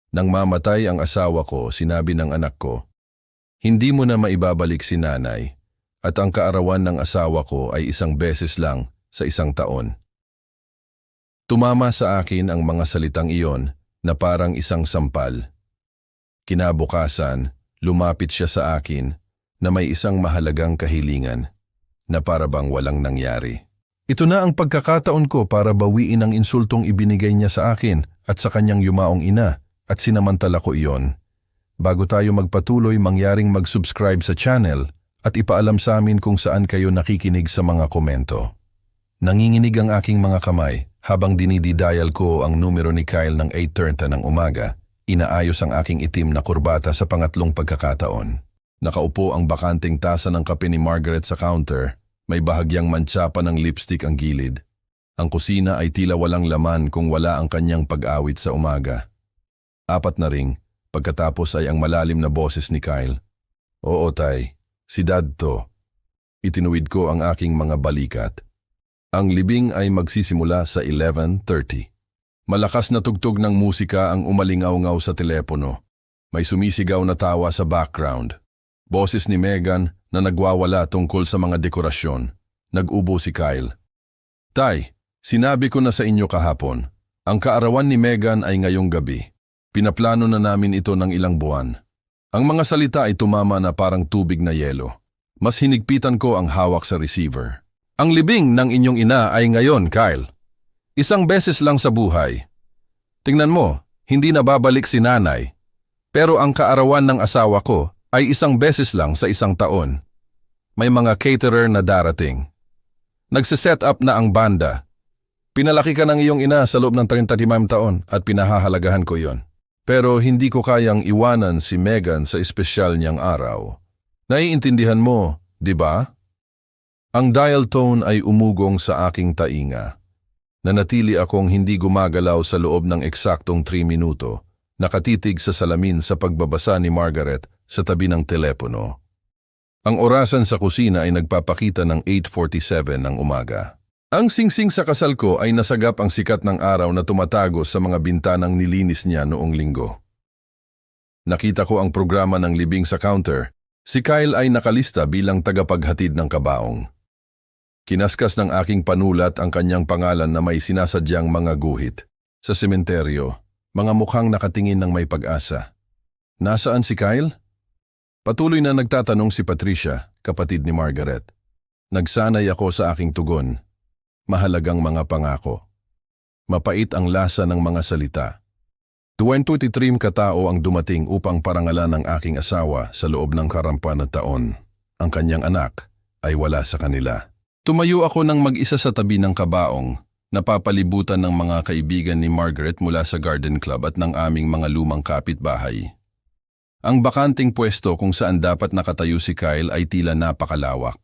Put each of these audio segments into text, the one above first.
Nang mamatay ang asawa ko, sinabi ng anak ko, "Hindi mo na maibabalik si nanay at ang kaarawan ng asawa ko ay 1 beses lang sa 1 taon." Tumama sa akin ang mga salitang iyon na parang isang sampal. Kinabukasan, lumapit siya sa akin na may isang mahalagang kahilingan na para bang walang nangyari. Ito na ang pagkakataon ko para bawiin ang insultong ibinigay niya sa akin at sa kanyang yumaong ina at sinamantala ko iyon. Bago tayo magpatuloy, mangyaring mag-subscribe sa channel at ipaalam sa amin kung saan kayo nakikinig sa mga komento. Nanginginig ang aking mga kamay habang dinidial ko ang numero ni Kyle ng 8:30 ng umaga. Inaayos ang aking itim na kurbata sa pangatlong pagkakataon. Nakaupo ang bakanting tasa ng kape ni Margaret sa counter. May bahagyang mantsapa ng lipstick ang gilid. Ang kusina ay tila walang laman kung wala ang kanyang pag-awit sa umaga. 4 na ring, pagkatapos ay ang malalim na boses ni Kyle. "Oo, tay, si Dad to." Itinuwid ko ang aking mga balikat. Ang libing ay magsisimula sa 11:30. Malakas na tugtog ng musika ang umalingaw-ngaw sa telepono. May sumisigaw na tawa sa background. Boses ni Megan na nagwawala tungkol sa mga dekorasyon. Nag-ubo si Kyle. "Tay, sinabi ko na sa inyo kahapon. Ang kaarawan ni Megan ay ngayong gabi. Pinaplano na namin ito ng ilang buwan." Ang mga salita ay tumama na parang tubig na yelo. Mas hinigpitan ko ang hawak sa receiver. "Ang libing ng inyong ina ay ngayon, Kyle. 1 beses lang sa buhay. Tingnan mo, hindi na babalik si nanay. Pero ang kaarawan ng asawa ko ay 1 beses lang sa 1 taon. May mga caterer na darating. Nagsiset up na ang banda. Pinalaki ka ng iyong ina sa loob ng 35 taon at pinahahalagahan ko yon. Pero hindi ko kayang iwanan si Megan sa espesyal niyang araw. Naiintindihan mo, di ba?" Ang dial tone ay umugong sa aking tainga. Nanatili akong hindi gumagalaw sa loob ng eksaktong 3 minuto, nakatitig sa salamin sa pagbabasa ni Margaret sa tabi ng telepono. Ang orasan sa kusina ay nagpapakita ng 8:47 ng umaga. Ang singsing sa kasal ko ay nasagap ang sikat ng araw na tumatago sa mga bintanang nilinis niya noong linggo. Nakita ko ang programa ng libing sa counter. Si Kyle ay nakalista bilang tagapaghatid ng kabaong. Kinaskas ng aking panulat ang kanyang pangalan na may sinasadyang mga guhit. Sa sementeryo, mga mukhang nakatingin ng may pag-asa. "Nasaan si Kyle?" Patuloy na nagtatanong si Patricia, kapatid ni Margaret. Nagsanay ako sa aking tugon. Mahalagang mga pangako. Mapait ang lasa ng mga salita. 23 katao ang dumating upang parangalan ng aking asawa sa loob ng karampan na taon. Ang kanyang anak ay wala sa kanila. Tumayo ako ng mag-isa sa tabi ng kabaong, napapalibutan ng mga kaibigan ni Margaret mula sa garden club at ng aming mga lumang kapitbahay. Ang bakanting pwesto kung saan dapat nakatayo si Kyle ay tila napakalawak.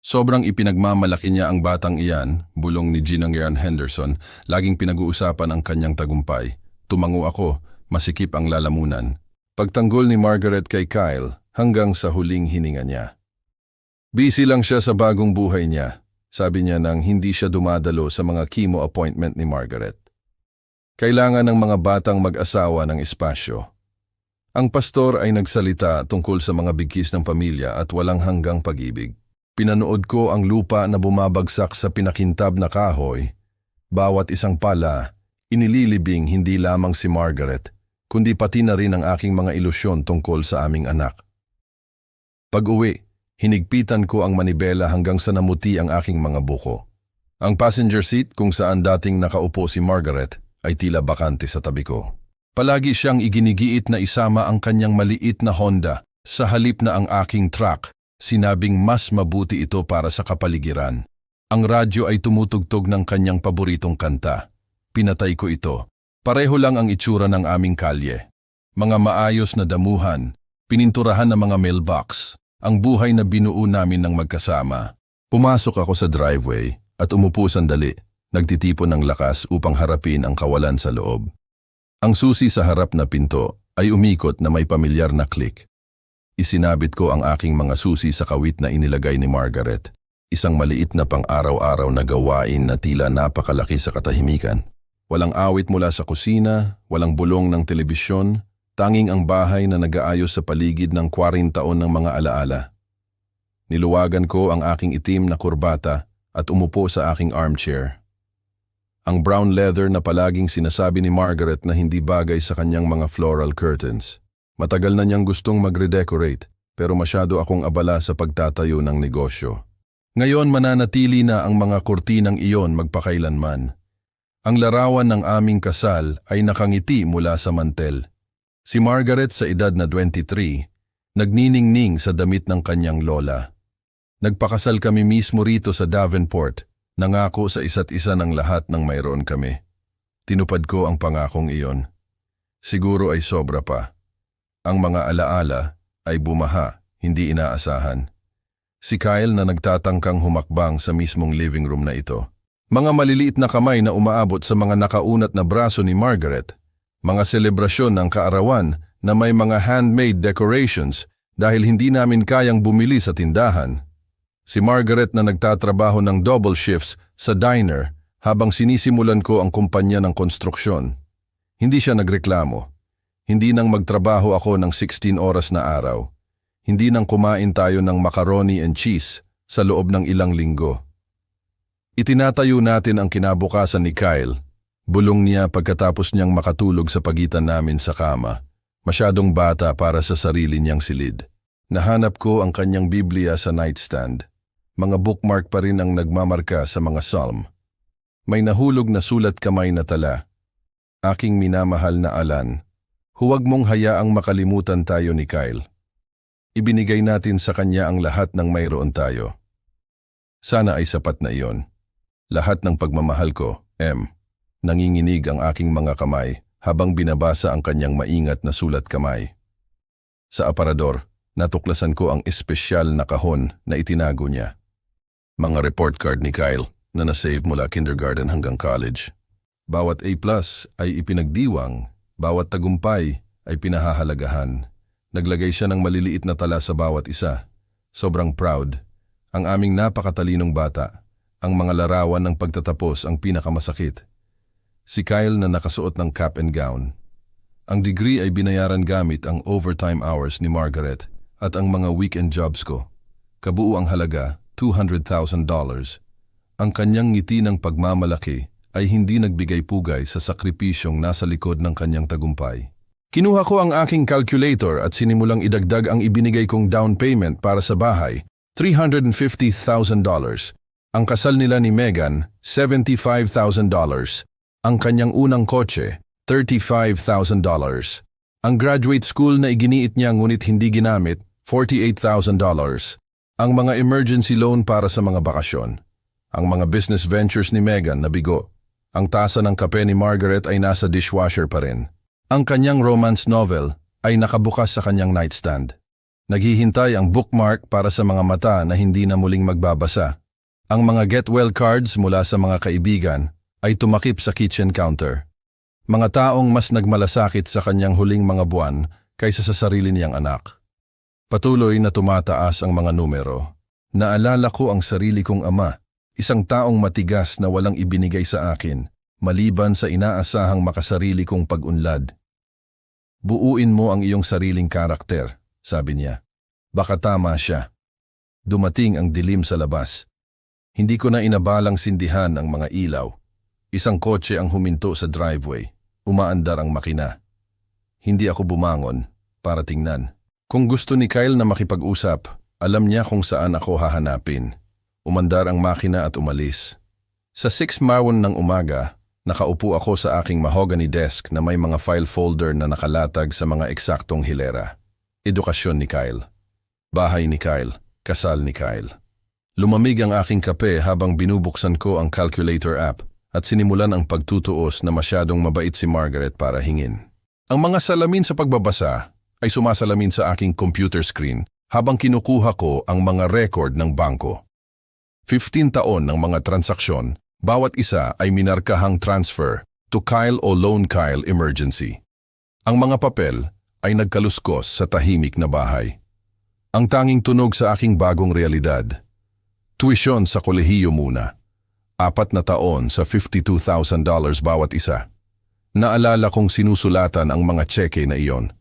Sobrang ipinagmamalaki niya ang batang iyan, bulong ni Ginang Henderson, laging pinag-uusapan ang kanyang tagumpay. Tumango ako, masikip ang lalamunan. Pagtanggol ni Margaret kay Kyle hanggang sa huling hininga niya. Busy lang siya sa bagong buhay niya, sabi niya nang hindi siya dumadalo sa mga chemo appointment ni Margaret. Kailangan ng mga batang mag-asawa ng espasyo. Ang pastor ay nagsalita tungkol sa mga bigkis ng pamilya at walang hanggang pag-ibig. Pinanood ko ang lupa na bumabagsak sa pinakintab na kahoy. Bawat isang pala, inililibing hindi lamang si Margaret, kundi pati na rin ang aking mga ilusyon tungkol sa aming anak. Pag-uwi, hinigpitan ko ang manibela hanggang sa namuti ang aking mga buko. Ang passenger seat kung saan dating nakaupo si Margaret ay tila bakante sa tabi ko. Palagi siyang iginigiit na isama ang kanyang maliit na Honda sa halip na ang aking truck, sinabing mas mabuti ito para sa kapaligiran. Ang radyo ay tumutugtog ng kanyang paboritong kanta. Pinatay ko ito. Pareho lang ang itsura ng aming kalye. Mga maayos na damuhan, pininturahan na mga mailbox, ang buhay na binuo namin ng magkasama. Pumasok ako sa driveway at umupo sandali, nagtitipon ng lakas upang harapin ang kawalan sa loob. Ang susi sa harap na pinto ay umikot na may pamilyar na click. Isinabit ko ang aking mga susi sa kawit na inilagay ni Margaret. Isang maliit na pang-araw-araw na gawain na tila napakalaki sa katahimikan. Walang awit mula sa kusina, walang bulong ng telebisyon, tanging ang bahay na nag-aayos sa paligid ng 40 taon ng mga alaala. Niluwagan ko ang aking itim na kurbata at umupo sa aking armchair. Ang brown leather na palaging sinasabi ni Margaret na hindi bagay sa kanyang mga floral curtains. Matagal na niyang gustong mag-redecorate, pero masyado akong abala sa pagtatayo ng negosyo. Ngayon mananatili na ang mga kurtinang iyon magpakailanman. Ang larawan ng aming kasal ay nakangiti mula sa mantel. Si Margaret sa edad na 23, nagniningning sa damit ng kanyang lola. Nagpakasal kami mismo rito sa Davenport, nangako sa isa't isa ng lahat ng mayroon kami. Tinupad ko ang pangakong iyon. Siguro ay sobra pa. Ang mga alaala ay bumaha, hindi inaasahan. Si Kyle na nagtatangkang humakbang sa mismong living room na ito. Mga maliliit na kamay na umaabot sa mga nakaunat na braso ni Margaret. Mga selebrasyon ng kaarawan na may mga handmade decorations dahil hindi namin kayang bumili sa tindahan. Si Margaret na nagtatrabaho ng double shifts sa diner habang sinisimulan ko ang kumpanya ng konstruksyon. Hindi siya nagreklamo. Hindi nang magtrabaho ako ng 16 oras na araw. Hindi nang kumain tayo ng macaroni and cheese sa loob ng ilang linggo. Itinatayo natin ang kinabukasan ni Kyle. Bulong niya pagkatapos niyang makatulog sa pagitan namin sa kama. Masyadong bata para sa sarili niyang silid. Nahanap ko ang kanyang Biblia sa nightstand. Mga bookmark pa rin ang nagmamarka sa mga psalm. May nahulog na sulat kamay na tala. Aking minamahal na Alan, huwag mong hayaang makalimutan tayo ni Kyle. Ibinigay natin sa kanya ang lahat ng mayroon tayo. Sana ay sapat na iyon. Lahat ng pagmamahal ko, M. Nanginginig ang aking mga kamay habang binabasa ang kanyang maingat na sulat kamay. Sa aparador, natuklasan ko ang espesyal na kahon na itinago niya. Mga report card ni Kyle na nasave mula kindergarten hanggang college. Bawat A+ ay ipinagdiwang, bawat tagumpay ay pinahahalagahan. Naglagay siya ng maliliit na tala sa bawat isa. Sobrang proud. Ang aming napakatalinong bata. Ang mga larawan ng pagtatapos ang pinakamasakit. Si Kyle na nakasuot ng cap and gown. Ang degree ay binayaran gamit ang overtime hours ni Margaret at ang mga weekend jobs ko. Kabuo ang halaga, $200,000. Ang kanyang ngiti ng pagmamalaki ay hindi nagbigay pugay sa sakripisyong nasa likod ng kanyang tagumpay. Kinuha ko ang aking calculator at sinimulang idagdag ang ibinigay kong down payment para sa bahay, $350,000. Ang kasal nila ni Megan, $75,000. Ang kanyang unang kotse, $35,000. Ang graduate school na iginiit niya ngunit hindi ginamit, $48,000. Ang mga emergency loan para sa mga bakasyon. Ang mga business ventures ni Megan na bigo. Ang tasa ng kape ni Margaret ay nasa dishwasher pa rin. Ang kanyang romance novel ay nakabukas sa kanyang nightstand. Naghihintay ang bookmark para sa mga mata na hindi na muling magbabasa. Ang mga get well cards mula sa mga kaibigan ay tumakip sa kitchen counter. Mga taong mas nagmalasakit sa kanyang huling mga buwan kaysa sa sarili niyang anak. Patuloy na tumataas ang mga numero. Naalala ko ang sarili kong ama, isang taong matigas na walang ibinigay sa akin, maliban sa inaasahang makasarili kong pag-unlad. Buuin mo ang iyong sariling karakter, sabi niya. Baka tama siya. Dumating ang dilim sa labas. Hindi ko na inabalang sindihan ang mga ilaw. Isang kotse ang huminto sa driveway. Umaandar ang makina. Hindi ako bumangon para tingnan. Kung gusto ni Kyle na makipag-usap, alam niya kung saan ako hahanapin. Umandar ang makina at umalis. Sa 6 mawon ng umaga, nakaupo ako sa aking mahogany desk na may mga file folder na nakalatag sa mga eksaktong hilera. Edukasyon ni Kyle. Bahay ni Kyle. Kasal ni Kyle. Lumamig ang aking kape habang binubuksan ko ang calculator app at sinimulan ang pagtutuos na masyadong mabait si Margaret para hingin. Ang mga salamin sa pagbabasa ay sumasalamin sa aking computer screen habang kinukuha ko ang mga record ng bangko. 15 taon ng mga transaksyon, bawat isa ay minarkahang transfer to Kyle o Loan Kyle Emergency. Ang mga papel ay nagkaluskos sa tahimik na bahay. Ang tanging tunog sa aking bagong realidad. Tuwisyon sa kolehiyo muna. 4 na taon sa $52,000 bawat isa. Naalala kong sinusulatan ang mga tseke na iyon.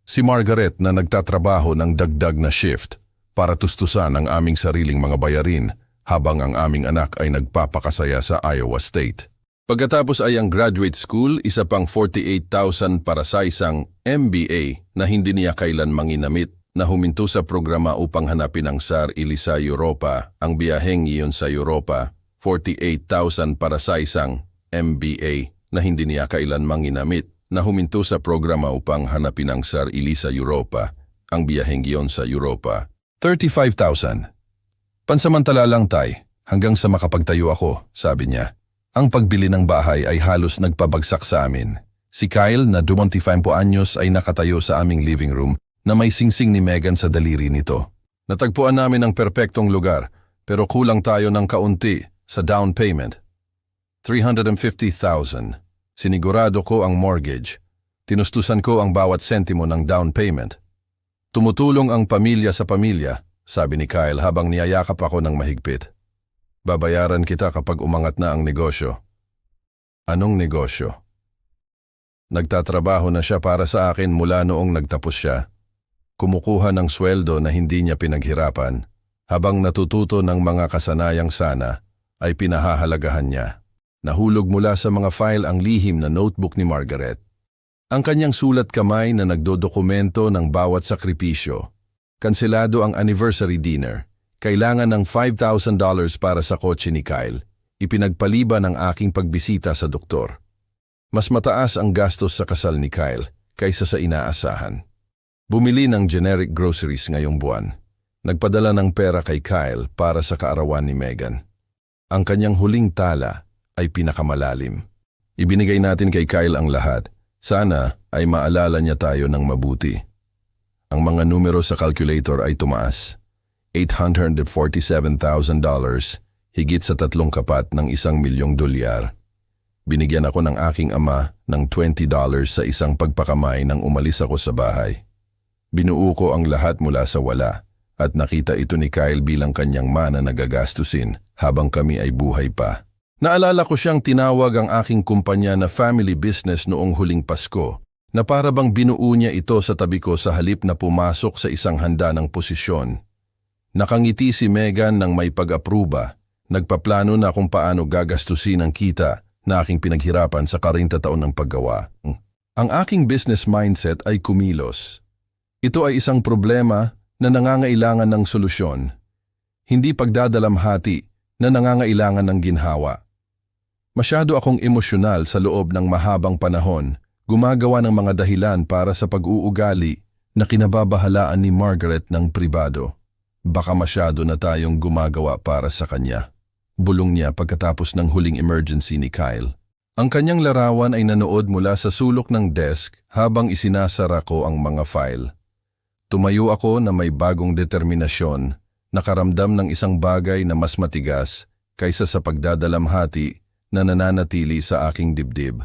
Si Margaret na nagtatrabaho ng dagdag na shift para tustusan ang aming sariling mga bayarin habang ang aming anak ay nagpapakasaya sa Iowa State. Pagkatapos ay ang graduate school, isa pang 48,000 para sa isang MBA na hindi niya kailan manginamit na huminto sa programa upang hanapin ang sarili sa Europa. Ang biyaheng iyon sa Europa, 48,000 para sa isang MBA na hindi niya kailan manginamit na huminto sa programa upang hanapin ang sarili sa Europa. Ang biyaheng iyon sa Europa, 35,000. Pansamantala lang tay, hanggang sa makapagtayo ako, sabi niya. Ang pagbili ng bahay ay halos nagpabagsak sa amin. Si Kyle na 25 anyos ay nakatayo sa aming living room na may singsing ni Megan sa daliri nito. Natagpuan namin ang perpektong lugar pero kulang tayo ng kaunti sa down payment. 350,000. Sinigurado ko ang mortgage. Tinustusan ko ang bawat sentimo ng down payment. Tumutulong ang pamilya sa pamilya, sabi ni Kyle habang niyayakap ako ng mahigpit. Babayaran kita kapag umangat na ang negosyo. Anong negosyo? Nagtatrabaho na siya para sa akin mula noong nagtapos siya. Kumukuha ng sweldo na hindi niya pinaghirapan. Habang natututo ng mga kasanayang sana, ay pinahahalagahan niya. Nahulog mula sa mga file ang lihim na notebook ni Margaret. Ang kanyang sulat kamay na nagdodokumento ng bawat sakripisyo. Kanselado ang anniversary dinner. Kailangan ng $5,000 para sa kotse ni Kyle. Ipinagpaliban ang aking pagbisita sa doktor. Mas mataas ang gastos sa kasal ni Kyle kaysa sa inaasahan. Bumili ng generic groceries ngayong buwan. Nagpadala ng pera kay Kyle para sa kaarawan ni Megan. Ang kanyang huling tala ay pinakamalalim. Ibinigay natin kay Kyle ang lahat. Sana ay maalala niya tayo ng mabuti. Ang mga numero sa calculator ay tumaas. $847,000, higit sa 3 kapat ng $1,000,000. Binigyan ako ng aking ama ng $20 sa isang pagpakamay nang umalis ako sa bahay. Binuo ko ang lahat mula sa wala at nakita ito ni Kyle bilang kanyang mana na gagastusin habang kami ay buhay pa. Naalala ko siyang tinawag ang aking kumpanya na family business noong huling Pasko na para bang binuo niya ito sa tabi ko sa halip na pumasok sa isang handa ng posisyon. Nakangiti si Megan nang may pag-apruba. Nagpaplano na kung paano gagastusin ang kita na aking pinaghirapan sa 40 taon ng paggawa. Ang aking business mindset ay kumilos. Ito ay isang problema na nangangailangan ng solusyon. Hindi pagdadalamhati na nangangailangan ng ginhawa. Masyado akong emosyonal sa loob ng mahabang panahon, gumagawa ng mga dahilan para sa pag-uugali na kinababahalaan ni Margaret ng pribado. Baka masyado na tayong gumagawa para sa kanya. Bulong niya pagkatapos ng huling emergency ni Kyle. Ang kanyang larawan ay nanood mula sa sulok ng desk habang isinasara ko ang mga file. Tumayo ako na may bagong determinasyon, nakaramdam ng isang bagay na mas matigas kaysa sa pagdadalamhati na nananatili sa aking dibdib.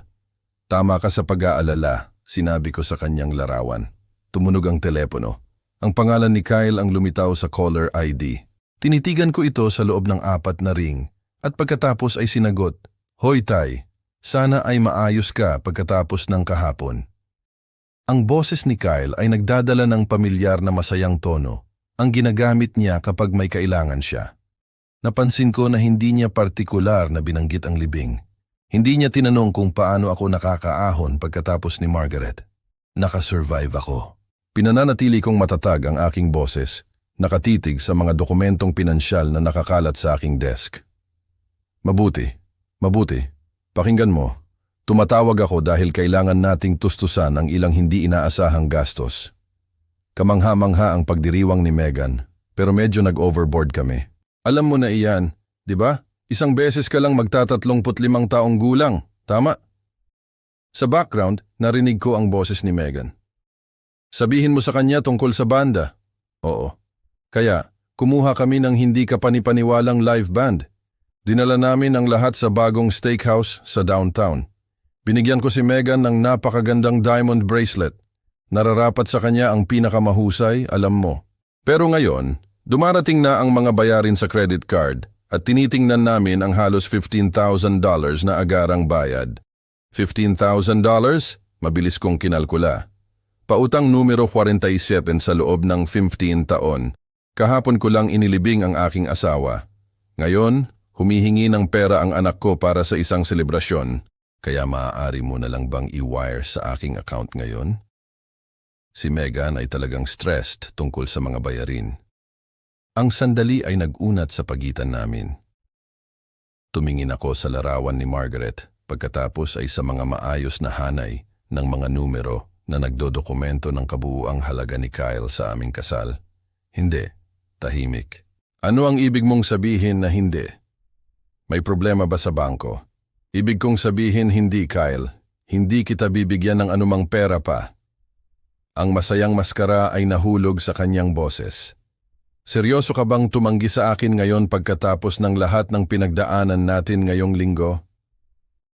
Tama ka sa pag-aalala, sinabi ko sa kanyang larawan. Tumunog ang telepono. Ang pangalan ni Kyle ang lumitaw sa caller ID. Tinitigan ko ito sa loob ng 4 na ring at pagkatapos ay sinagot, "Hoy Tay, sana ay maayos ka pagkatapos ng kahapon." Ang boses ni Kyle ay nagdadala ng pamilyar na masayang tono, ang ginagamit niya kapag may kailangan siya. Napansin ko na hindi niya partikular na binanggit ang libing. Hindi niya tinanong kung paano ako nakakaahon pagkatapos ni Margaret. Nakasurvive ako. Pinananatili kong matatag ang aking boses, nakatitig sa mga dokumentong pinansyal na nakakalat sa aking desk. Mabuti. Pakinggan mo. Tumatawag ako dahil kailangan nating tustusan ang ilang hindi inaasahang gastos. Kamangha-mangha ang pagdiriwang ni Megan, pero medyo nag-overboard kami. Alam mo na iyan, di ba? Isang beses ka lang magta-35 taong gulang, tama? Sa background, narinig ko ang boses ni Megan. Sabihin mo sa kanya tungkol sa banda. Oo. Kaya, kumuha kami ng hindi kapanipaniwalang live band. Dinala namin ang lahat sa bagong steakhouse sa downtown. Binigyan ko si Megan ng napakagandang diamond bracelet. Nararapat sa kanya ang pinakamahusay, alam mo. Pero ngayon, dumarating na ang mga bayarin sa credit card at tinitingnan namin ang halos $15,000 na agarang bayad. $15,000? Mabilis kong kinalkula. Pautang numero 47 sa loob ng 15 taon. Kahapon ko lang inilibing ang aking asawa. Ngayon, humihingi ng pera ang anak ko para sa isang selebrasyon. Kaya maaari mo na lang bang i-wire sa aking account ngayon? Si Megan ay talagang stressed tungkol sa mga bayarin. Ang sandali ay nag-unat sa pagitan namin. Tumingin ako sa larawan ni Margaret pagkatapos ay sa mga maayos na hanay ng mga numero na nagdodokumento ng kabuuang halaga ni Kyle sa aming kasal. Hindi, tahimik. Ano ang ibig mong sabihin na hindi? May problema ba sa bangko? Ibig kong sabihin hindi, Kyle. Hindi kita bibigyan ng anumang pera pa. Ang masayang maskara ay nahulog sa kanyang boses. Seryoso ka bang tumanggi sa akin ngayon pagkatapos ng lahat ng pinagdaanan natin ngayong linggo?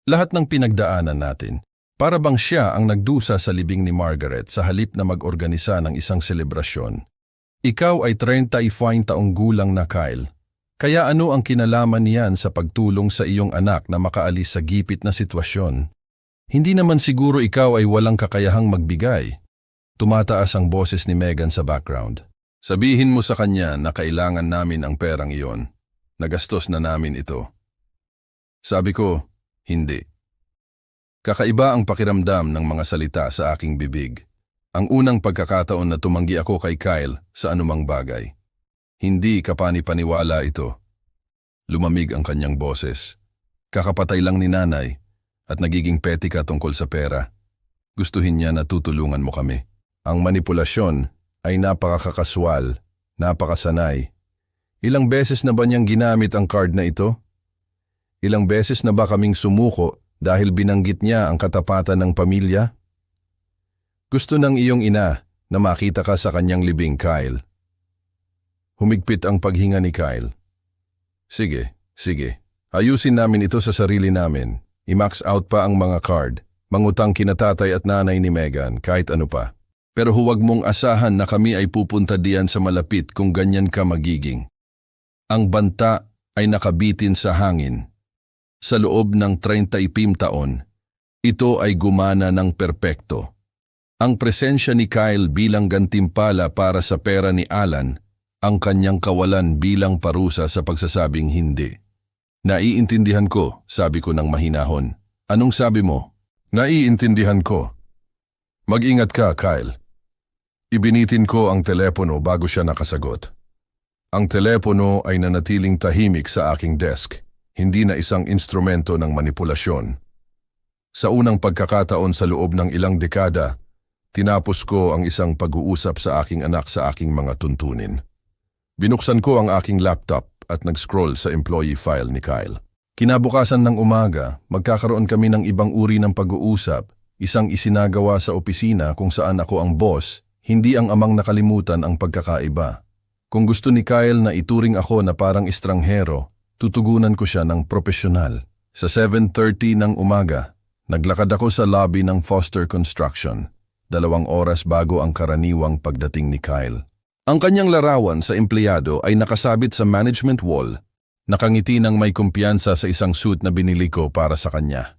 Lahat ng pinagdaanan natin. Para bang siya ang nagdusa sa libing ni Margaret sa halip na mag-organisa ng isang selebrasyon. Ikaw ay 35 taong gulang na, Kyle. Kaya ano ang kinalaman niyan sa pagtulong sa iyong anak na makaalis sa gipit na sitwasyon? Hindi naman siguro ikaw ay walang kakayahang magbigay. Tumataas ang boses ni Megan sa background. Sabihin mo sa kanya na kailangan namin ang perang iyon. Nagastos na namin ito. Sabi ko, hindi. Kakaiba ang pakiramdam ng mga salita sa aking bibig. Ang unang pagkakataon na tumanggi ako kay Kyle sa anumang bagay. Hindi kapani-paniwala ito. Lumamig ang kanyang boses. Kakapatay lang ni nanay at nagiging petty ka tungkol sa pera. Gustuhin niya na tutulungan mo kami. Ang manipulasyon ay napakakaswal, napakasanay. Ilang beses na ba niyang ginamit ang card na ito? Ilang beses na ba kaming sumuko dahil binanggit niya ang katapatan ng pamilya? Gusto ng iyong ina na makita ka sa kanyang libing, Kyle. Humigpit ang paghinga ni Kyle. Sige. Ayusin namin ito sa sarili namin. I-max out pa ang mga card. Mangutang kina tatay at nanay ni Megan, kahit ano pa. Pero huwag mong asahan na kami ay pupunta diyan sa malapit kung ganyan ka magiging. Ang banta ay nakabitin sa hangin. Sa loob ng 35 taon, ito ay gumana ng perpekto. Ang presensya ni Kyle bilang gantimpala para sa pera ni Alan, ang kanyang kawalan bilang parusa sa pagsasabing hindi. Naiintindihan ko, sabi ko ng mahinahon. Anong sabi mo? Naiintindihan ko. Mag-ingat ka, Kyle. Ibinitin ko ang telepono bago siya nakasagot. Ang telepono ay nanatiling tahimik sa aking desk. Hindi na isang instrumento ng manipulasyon. Sa unang pagkakataon sa loob ng ilang dekada, tinapos ko ang isang pag-uusap sa aking anak sa aking mga tuntunin. Binuksan ko ang aking laptop at nag-scroll sa employee file ni Kyle. Kinabukasan ng umaga, magkakaroon kami ng ibang uri ng pag-uusap, isang isinagawa sa opisina kung saan ako ang boss, hindi ang amang nakalimutan ang pagkakaiba. Kung gusto ni Kyle na ituring ako na parang estranghero, tutugunan ko siya ng propesyonal. Sa 7:30 ng umaga, naglakad ako sa lobby ng Foster Construction, 2 oras bago ang karaniwang pagdating ni Kyle. Ang kanyang larawan sa empleyado ay nakasabit sa management wall, nakangiti ng may kumpiyansa sa isang suit na binili ko para sa kanya.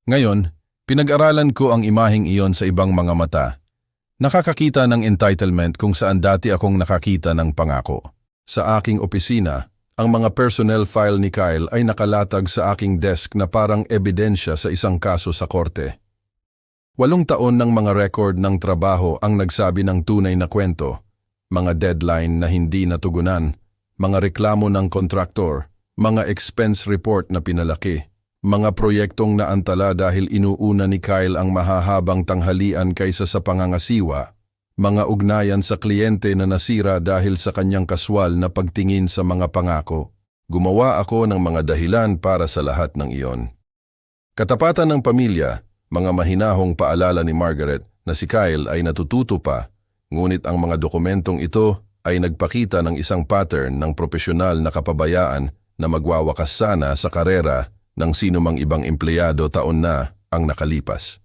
Ngayon, pinag-aralan ko ang imaheng iyon sa ibang mga mata. Nakakakita ng entitlement kung saan dati akong nakakita ng pangako. Sa aking opisina, ang mga personnel file ni Kyle ay nakalatag sa aking desk na parang ebidensya sa isang kaso sa korte. 8 taon ng mga record ng trabaho ang nagsabi ng tunay na kwento, mga deadline na hindi natugunan, mga reklamo ng kontraktor, mga expense report na pinalaki, mga proyektong naantala dahil inuuna ni Kyle ang mahahabang tanghalian kaysa sa pangangasiwa, mga ugnayan sa kliyente na nasira dahil sa kanyang kaswal na pagtingin sa mga pangako. Gumawa ako ng mga dahilan para sa lahat ng iyon. Katapatan ng pamilya, mga mahinahong paalala ni Margaret na si Kyle ay natututo pa, ngunit ang mga dokumentong ito ay nagpakita ng isang pattern ng propesyonal na kapabayaan na magwawakas sana sa karera ng sinumang ibang empleyado taon na ang nakalipas.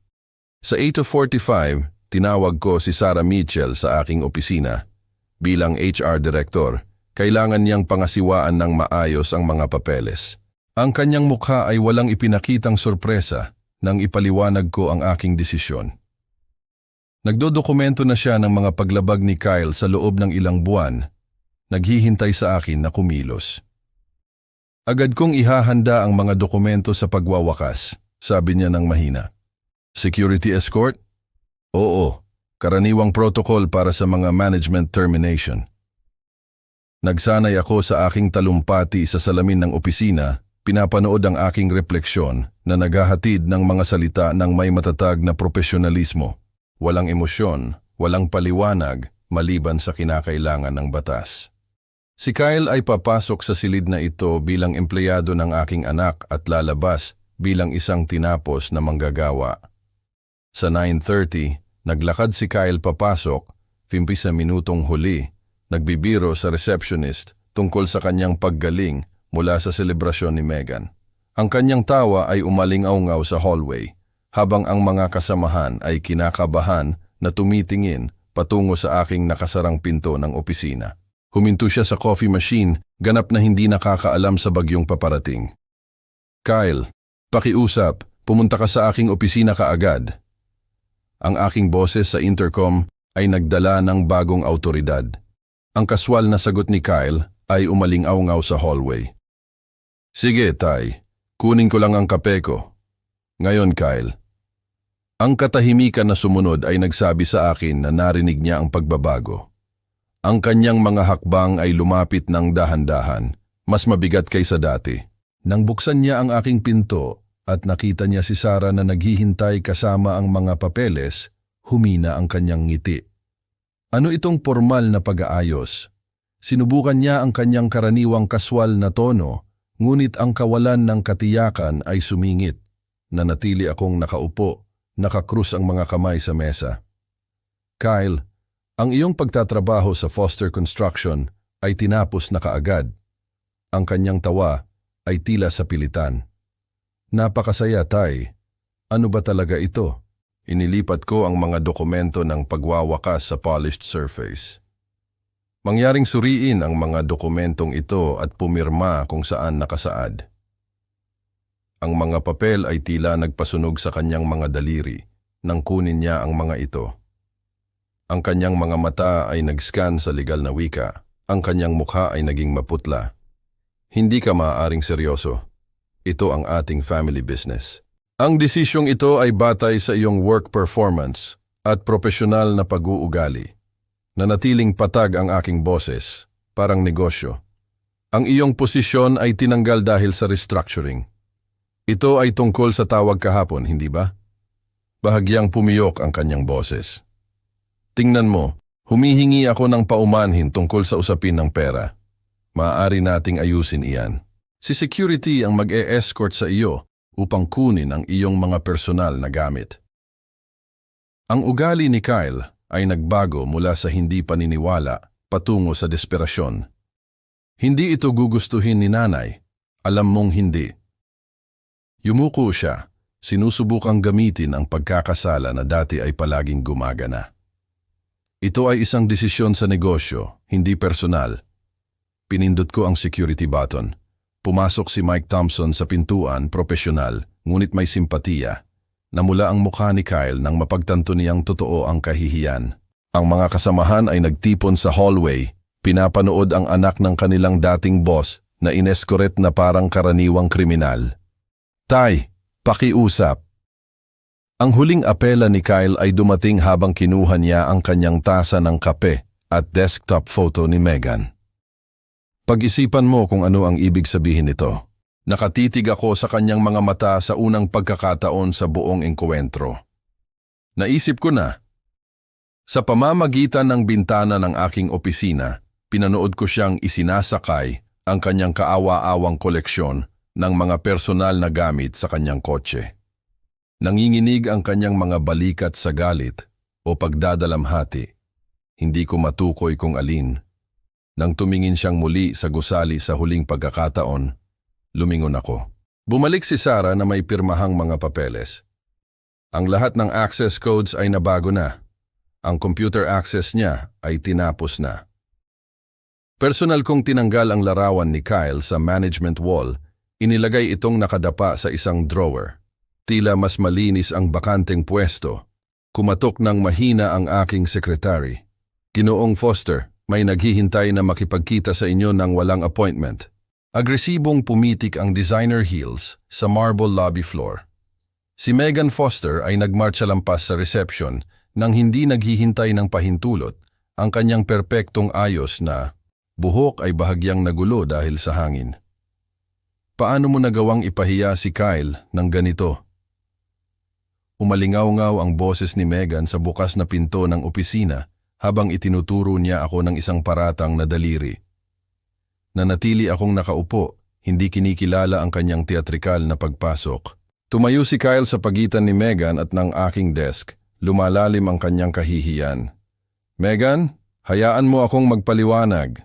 Sa 8:45, tinawag ko si Sarah Mitchell sa aking opisina. Bilang HR Director, Kailangan niyang pangasiwaan ng maayos ang mga papeles. Ang kanyang mukha ay walang ipinakitang sorpresa nang ipaliwanag ko ang aking desisyon. Nagdodokumento na siya ng mga paglabag ni Kyle sa loob ng ilang buwan. Naghihintay sa akin na kumilos. Agad kong ihahanda ang mga dokumento sa pagwawakas, sabi niya ng mahina. Security escort? Oo, karaniwang protocol para sa mga management termination. Nagsanay ako sa aking talumpati sa salamin ng opisina, pinapanood ang aking refleksyon na naghahatid ng mga salita ng may matatag na profesionalismo. Walang emosyon, walang paliwanag, maliban sa kinakailangan ng batas. Si Kyle ay papasok sa silid na ito bilang empleyado ng aking anak at lalabas bilang isang tinapos na manggagawa. Sa 9:30, naglakad si Kyle papasok, 15 minutong huli, nagbibiro sa receptionist tungkol sa kanyang paggaling mula sa selebrasyon ni Megan. Ang kanyang tawa ay umalingaw-ngaw sa hallway, habang ang mga kasamahan ay kinakabahan na tumitingin patungo sa aking nakasarang pinto ng opisina. Huminto siya sa coffee machine, ganap na hindi nakakaalam sa bagyong paparating. Kyle, pakiusap, pumunta ka sa aking opisina kaagad. Ang aking boses sa intercom ay nagdala ng bagong autoridad. Ang kaswal na sagot ni Kyle ay umalingaw-ngaw sa hallway. Sige, Tay. Kunin ko lang ang kape ko. Ngayon, Kyle. Ang katahimikan na sumunod ay nagsabi sa akin na narinig niya ang pagbabago. Ang kanyang mga hakbang ay lumapit ng dahan-dahan, mas mabigat kaysa dati. Nang buksan niya ang aking pinto at nakita niya si Sarah na naghihintay kasama ang mga papeles, humina ang kanyang ngiti. Ano itong formal na pag-aayos? Sinubukan niya ang kanyang karaniwang kaswal na tono, ngunit ang kawalan ng katiyakan ay sumingit. Nanatili akong nakaupo, nakakrus ang mga kamay sa mesa. Kyle, ang iyong pagtatrabaho sa Foster Construction ay tinapos na kaagad. Ang kanyang tawa ay tila sa pilitan. Napakasaya, Tay. Ano ba talaga ito? Inilipat ko ang mga dokumento ng pagwawakas sa polished surface. Mangyaring suriin ang mga dokumentong ito at pumirma kung saan nakasaad. Ang mga papel ay tila nagpasunog sa kanyang mga daliri nang kunin niya ang mga ito. Ang kanyang mga mata ay nag-scan sa legal na wika. Ang kanyang mukha ay naging maputla. Hindi ka maaaring seryoso. Ito ang ating family business. Ang desisyong ito ay batay sa iyong work performance at profesional na pag-uugali. Nanatiling patag ang aking boses, parang negosyo. Ang iyong posisyon ay tinanggal dahil sa restructuring. Ito ay tungkol sa tawag kahapon, hindi ba? Bahagyang pumiyok ang kanyang boses. Tingnan mo, humihingi ako ng paumanhin tungkol sa usapin ng pera. Maaari nating ayusin iyan. Si security ang mag-e-escort sa iyo upang kunin ang iyong mga personal na gamit. Ang ugali ni Kyle ay nagbago mula sa hindi paniniwala patungo sa desperasyon. Hindi ito gugustuhin ni nanay. Alam mong hindi. Yumuko siya. Sinusubukang gamitin ang pagkakasala na dati ay palaging gumagana. Ito ay isang desisyon sa negosyo, hindi personal. Pinindot ko ang security button. Pumasok si Mike Thompson sa pintuan, profesional, ngunit may simpatiya. Namula ang mukha ni Kyle nang mapagtanto niyang totoo ang kahihiyan. Ang mga kasamahan ay nagtipon sa hallway, pinapanood ang anak ng kanilang dating boss na inescort na parang karaniwang kriminal. Tay, pakiusap. Ang huling apela ni Kyle ay dumating habang kinuha niya ang kanyang tasa ng kape at desktop photo ni Megan. Pag-isipan mo kung ano ang ibig sabihin nito. Nakatitig ako sa kanyang mga mata sa unang pagkakataon sa buong engkwentro. Naisip ko na. Sa pamamagitan ng bintana ng aking opisina, pinanood ko siyang isinasakay ang kanyang kaawa-awang koleksyon ng mga personal na gamit sa kanyang kotse. Nanginginig ang kanyang mga balikat sa galit o pagdadalamhati. Hindi ko matukoy kung alin. Nang tumingin siyang muli sa gusali sa huling pagkakataon, lumingon ako. Bumalik si Sarah na may pirmahang mga papeles. Ang lahat ng access codes ay nabago na. Ang computer access niya ay tinapos na. Personal kong tinanggal ang larawan ni Kyle sa management wall, inilagay itong nakadapa sa isang drawer. Tila mas malinis ang bakanteng pwesto. Kumatok ng mahina ang aking sekretary. Ginoong Foster, may naghihintay na makipagkita sa inyo ng walang appointment. Agresibong pumitik ang designer heels sa marble lobby floor. Si Megan Foster ay nagmarcha lampas sa reception nang hindi naghihintay ng pahintulot. Ang kanyang perpektong ayos na buhok ay bahagyang nagulo dahil sa hangin. Paano mo nagawang ipahiya si Kyle ng ganito? Umalingaw-ngaw ang boses ni Megan sa bukas na pinto ng opisina habang itinuturo niya ako ng isang paratang na daliri. Nanatili akong nakaupo, hindi kinikilala ang kanyang teatrikal na pagpasok. Tumayo si Kyle sa pagitan ni Megan at ng aking desk. Lumalalim ang kanyang kahihiyan. Megan, hayaan mo akong magpaliwanag.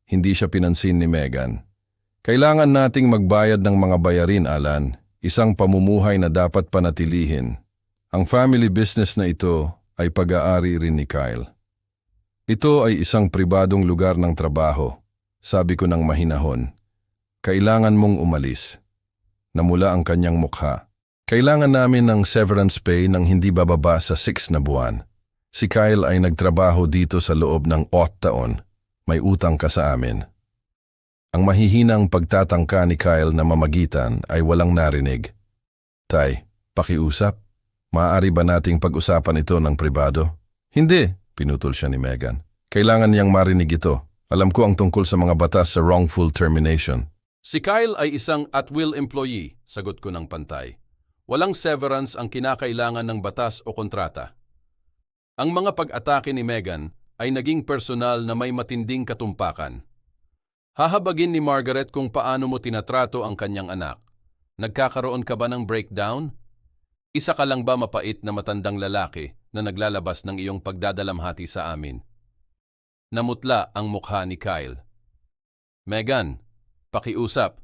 Hindi siya pinansin ni Megan. Kailangan nating magbayad ng mga bayarin, Alan. Isang pamumuhay na dapat panatilihin. Ang family business na ito ay pag-aari rin ni Kyle. Ito ay isang pribadong lugar ng trabaho. Sabi ko ng mahinahon. Kailangan mong umalis. Namula ang kanyang mukha. Kailangan namin ng severance pay nang hindi bababa sa 6 na buwan. Si Kyle ay nagtrabaho dito sa loob ng 8 taon. May utang ka sa amin. Ang mahihinang pagtatangka ni Kyle na mamagitan ay walang narinig. Tay, pakiusap. Maaari ba nating pag-usapan ito ng pribado? Hindi, pinutol siya ni Megan. Kailangan niyang marinig ito. Alam ko ang tungkol sa mga batas sa wrongful termination. Si Kyle ay isang at-will employee, sagot ko ng pantay. Walang severance ang kinakailangan ng batas o kontrata. Ang mga pag-atake ni Megan ay naging personal na may matinding katumpakan. Hahabagin ni Margaret kung paano mo tinatrato ang kanyang anak. Nagkakaroon ka ba ng breakdown? Isa ka lang ba mapait na matandang lalaki na naglalabas ng iyong pagdadalamhati sa amin? Namutla ang mukha ni Kyle. Megan, pakiusap.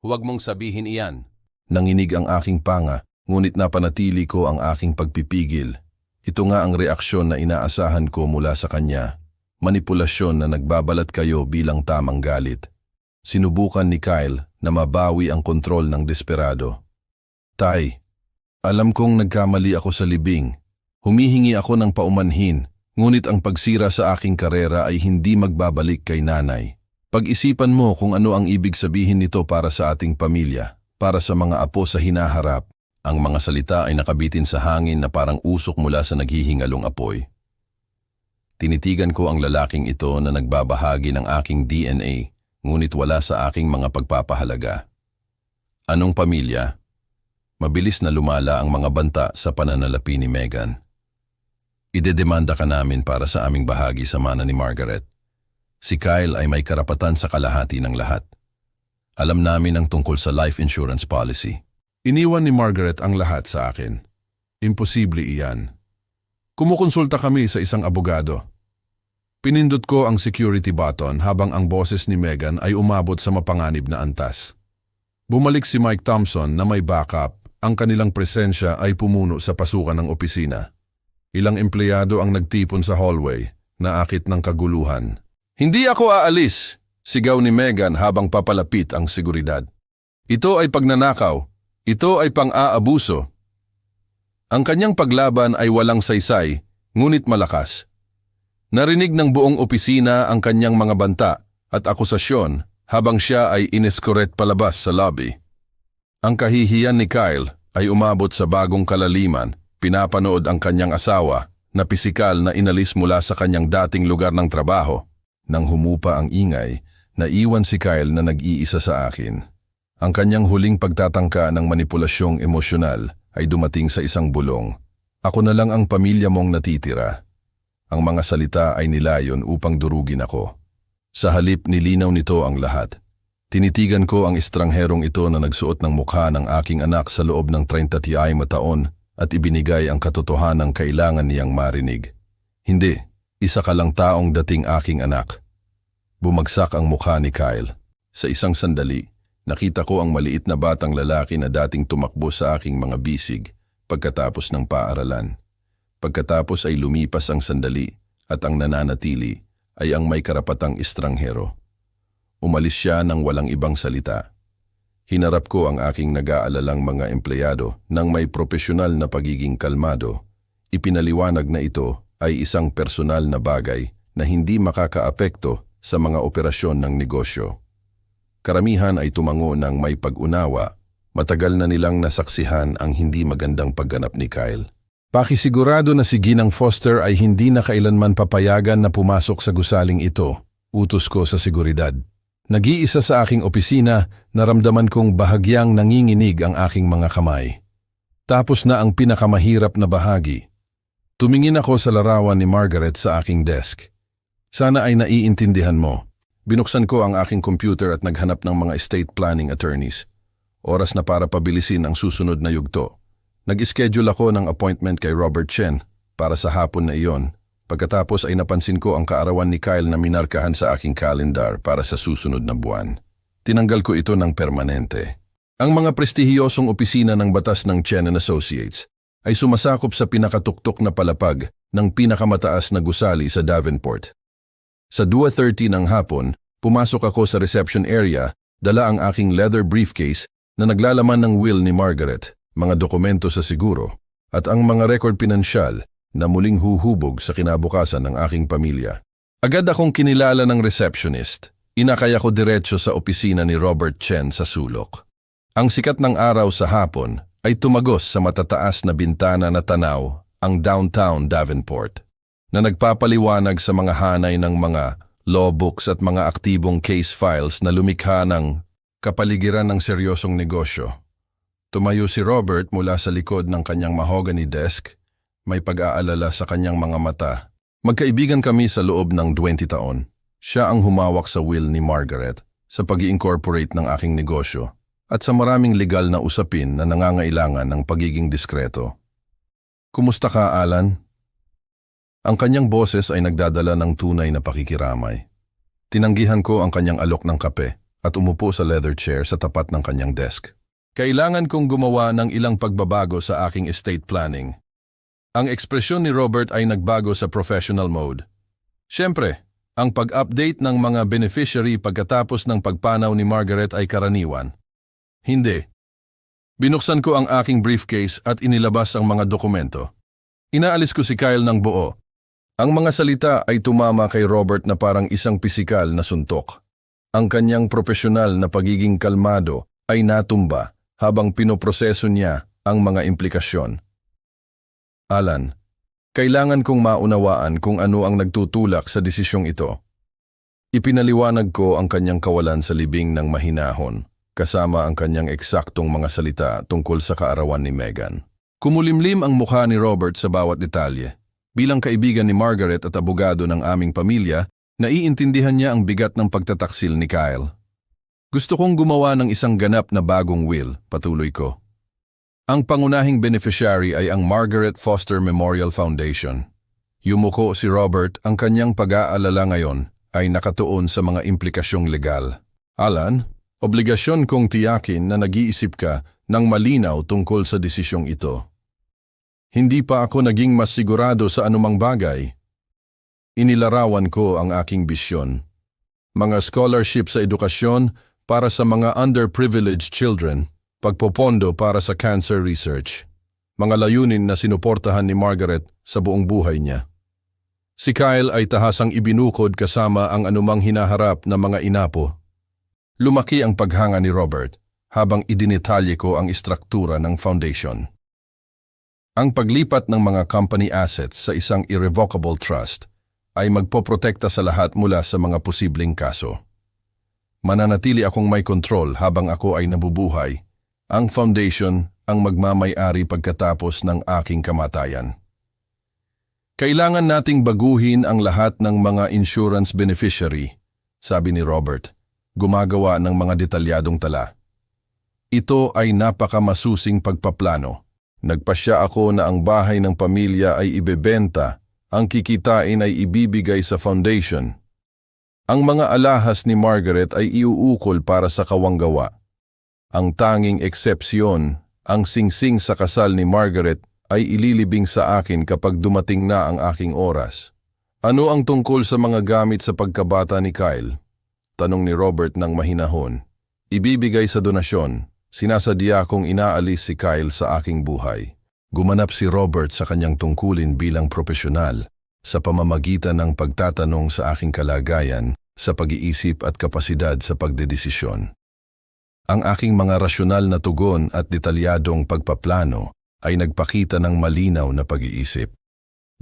Huwag mong sabihin iyan. Nanginig ang aking panga, ngunit napanatili ko ang aking pagpipigil. Ito nga ang reaksyon na inaasahan ko mula sa kanya. Manipulasyon na nagbabalat kayo bilang tamang galit. Sinubukan ni Kyle na mabawi ang kontrol ng desperado. Tay, alam kong nagkamali ako sa libing. Humihingi ako ng paumanhin, ngunit ang pagsira sa aking karera ay hindi magbabalik kay nanay. Pag-isipan mo kung ano ang ibig sabihin nito para sa ating pamilya. Para sa mga apo sa hinaharap, ang mga salita ay nakabitin sa hangin na parang usok mula sa naghihingalong apoy. Tinitigan ko ang lalaking ito na nagbabahagi ng aking DNA, ngunit wala sa aking mga pagpapahalaga. Anong pamilya? Mabilis na lumala ang mga banta sa pananalapi ni Megan. Idedemanda ka namin para sa aming bahagi sa mana ni Margaret. Si Kyle ay may karapatan sa kalahati ng lahat. Alam namin ang tungkol sa life insurance policy. Iniwan ni Margaret ang lahat sa akin. Imposible iyan. Kumukonsulta kami sa isang abogado. Pinindot ko ang security button habang ang boses ni Megan ay umabot sa mapanganib na antas. Bumalik si Mike Thompson na may backup. Ang kanilang presensya ay pumuno sa pasukan ng opisina. Ilang empleyado ang nagtipon sa hallway, naakit ng kaguluhan. Hindi ako aalis! Sigaw ni Megan habang papalapit ang seguridad. Ito ay pagnanakaw. Ito ay pang-aabuso. Ang kanyang paglaban ay walang saysay, ngunit malakas. Narinig ng buong opisina ang kanyang mga banta at akusasyon habang siya ay inescort palabas sa lobby. Ang kahihiyan ni Kyle ay umabot sa bagong kalaliman. Pinapanood ang kanyang asawa na pisikal na inalis mula sa kanyang dating lugar ng trabaho. Nang humupa ang ingay, naiwan si Kyle na nag-iisa sa akin. Ang kanyang huling pagtatangka ng manipulasyong emosyonal ay dumating sa isang bulong. Ako na lang ang pamilya mong natitira. Ang mga salita ay nilayon upang durugin ako. Sa halip nilinaw nito ang lahat. Tinitigan ko ang estrangherong ito na nagsuot ng mukha ng aking anak sa loob ng 30 taon at ibinigay ang katotohanang kailangan niyang marinig. Hindi, isa ka lang taong dating aking anak. Bumagsak ang mukha ni Kyle. Sa isang sandali, nakita ko ang maliit na batang lalaki na dating tumakbo sa aking mga bisig pagkatapos ng paaralan. Pagkatapos ay lumipas ang sandali at ang nananatili ay ang may karapatang estranghero. Umalis siya ng walang ibang salita. Hinarap ko ang aking nag-aalalang mga empleyado ng may profesional na pagiging kalmado. Ipinaliwanag na ito ay isang personal na bagay na hindi makakaapekto sa mga operasyon ng negosyo. Karamihan ay tumango ng may pag-unawa. Matagal na nilang nasaksihan ang hindi magandang pagganap ni Kyle. Pakisigurado na si Ginang Foster ay hindi na kailanman papayagan na pumasok sa gusaling ito, utos ko sa seguridad. Nag-iisa sa aking opisina, naramdaman kong bahagyang nanginginig ang aking mga kamay. Tapos na ang pinakamahirap na bahagi. Tumingin ako sa larawan ni Margaret sa aking desk. Sana ay naiintindihan mo. Binuksan ko ang aking computer at naghanap ng mga estate planning attorneys. Oras na para pabilisin ang susunod na yugto. Nag-schedule ako ng appointment kay Robert Chen para sa hapon na iyon. Pagkatapos ay napansin ko ang kaarawan ni Kyle na minarkahan sa aking calendar para sa susunod na buwan. Tinanggal ko ito ng permanente. Ang mga prestihiyosong opisina ng batas ng Chen & Associates ay sumasakop sa pinakatuktok na palapag ng pinakamataas na gusali sa Davenport. Sa 2:30 ng hapon, pumasok ako sa reception area, dala ang aking leather briefcase na naglalaman ng will ni Margaret, mga dokumento sa siguro, at ang mga record pinansyal na muling huhubog sa kinabukasan ng aking pamilya. Agad akong kinilala ng receptionist. Inakay ako diretso sa opisina ni Robert Chen sa sulok. Ang sikat ng araw sa hapon ay tumagos sa matataas na bintana na tanaw ang downtown Davenport, na nagpapaliwanag sa mga hanay ng mga law books at mga aktibong case files na lumikha ng kapaligiran ng seryosong negosyo. Tumayo si Robert mula sa likod ng kanyang mahogany desk, may pag-aalala sa kanyang mga mata. Magkaibigan kami sa loob ng 20 taon. Siya ang humawak sa will ni Margaret sa pag-i-incorporate ng aking negosyo at sa maraming legal na usapin na nangangailangan ng pagiging diskreto. Kumusta ka, Alan? Ang kanyang boses ay nagdadala ng tunay na pakikiramay. Tinanggihan ko ang kanyang alok ng kape at umupo sa leather chair sa tapat ng kanyang desk. Kailangan kong gumawa ng ilang pagbabago sa aking estate planning. Ang ekspresyon ni Robert ay nagbago sa professional mode. Siyempre, ang pag-update ng mga beneficiary pagkatapos ng pagpanaw ni Margaret ay karaniwan. Hindi. Binuksan ko ang aking briefcase at inilabas ang mga dokumento. Inaalis ko si Kyle ng buo. Ang mga salita ay tumama kay Robert na parang isang pisikal na suntok. Ang kanyang profesional na pagiging kalmado ay natumba habang pinoproseso niya ang mga implikasyon. Alan, kailangan kong maunawaan kung ano ang nagtutulak sa desisyong ito. Ipinaliwanag ko ang kanyang kawalan sa libing ng mahinahon, kasama ang kanyang eksaktong mga salita tungkol sa kaarawan ni Megan. Kumulimlim ang mukha ni Robert sa bawat detalye. Bilang kaibigan ni Margaret at abogado ng aming pamilya, naiintindihan niya ang bigat ng pagtataksil ni Kyle. Gusto kong gumawa ng isang ganap na bagong will, patuloy ko. Ang pangunahing beneficiary ay ang Margaret Foster Memorial Foundation. Yumuko si Robert, ang kanyang pag-aalala ngayon ay nakatuon sa mga implikasyong legal. Alan, obligasyon kong tiyakin na nag-iisip ka ng malinaw tungkol sa desisyong ito. Hindi pa ako naging mas sigurado sa anumang bagay. Inilarawan ko ang aking bisyon. Mga scholarship sa edukasyon para sa mga underprivileged children, pagpopondo para sa cancer research, mga layunin na sinuportahan ni Margaret sa buong buhay niya. Si Kyle ay tahasang ibinukod kasama ang anumang hinaharap na mga inapo. Lumaki ang paghanga ni Robert habang idinetalye ko ang istruktura ng foundation. Ang paglipat ng mga company assets sa isang irrevocable trust ay magpoprotekta sa lahat mula sa mga posibleng kaso. Mananatili akong may kontrol habang ako ay nabubuhay. Ang foundation ang magmamay-ari pagkatapos ng aking kamatayan. Kailangan nating baguhin ang lahat ng mga insurance beneficiary, sabi ni Robert, gumagawa ng mga detalyadong tala. Ito ay napakamasusing pagpaplano. Nagpasya ako na ang bahay ng pamilya ay ibebenta, ang kikitain ay ibibigay sa foundation. Ang mga alahas ni Margaret ay iuukol para sa kawanggawa. Ang tanging eksepsyon, ang singsing sa kasal ni Margaret ay ililibing sa akin kapag dumating na ang aking oras. Ano ang tungkol sa mga gamit sa pagkabata ni Kyle? Tanong ni Robert ng mahinahon. Ibibigay sa donasyon, sinasadya kong inaalis si Kyle sa aking buhay. Gumanap si Robert sa kanyang tungkulin bilang propesyonal sa pamamagitan ng pagtatanong sa aking kalagayan, sa pag-iisip at kapasidad sa pagdedesisyon. Ang aking mga rasyonal na tugon at detalyadong pagpaplano ay nagpakita ng malinaw na pag-iisip.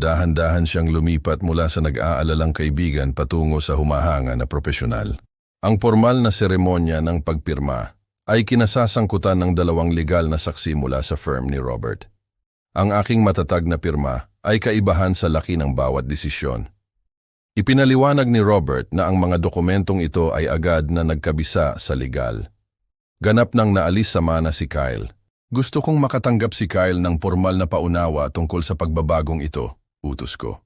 Dahan-dahan siyang lumipat mula sa nag-aalalang kaibigan patungo sa humahanga na propesyonal. Ang formal na seremonya ng pagpirma ay kinasasangkutan ng 2 legal na saksi mula sa firm ni Robert. Ang aking matatag na pirma ay kaibahan sa laki ng bawat desisyon. Ipinaliwanag ni Robert na ang mga dokumentong ito ay agad na nagkabisa sa legal. Ganap nang naalis sa mana si Kyle. Gusto kong makatanggap si Kyle ng formal na paunawa tungkol sa pagbabagong ito, utos ko.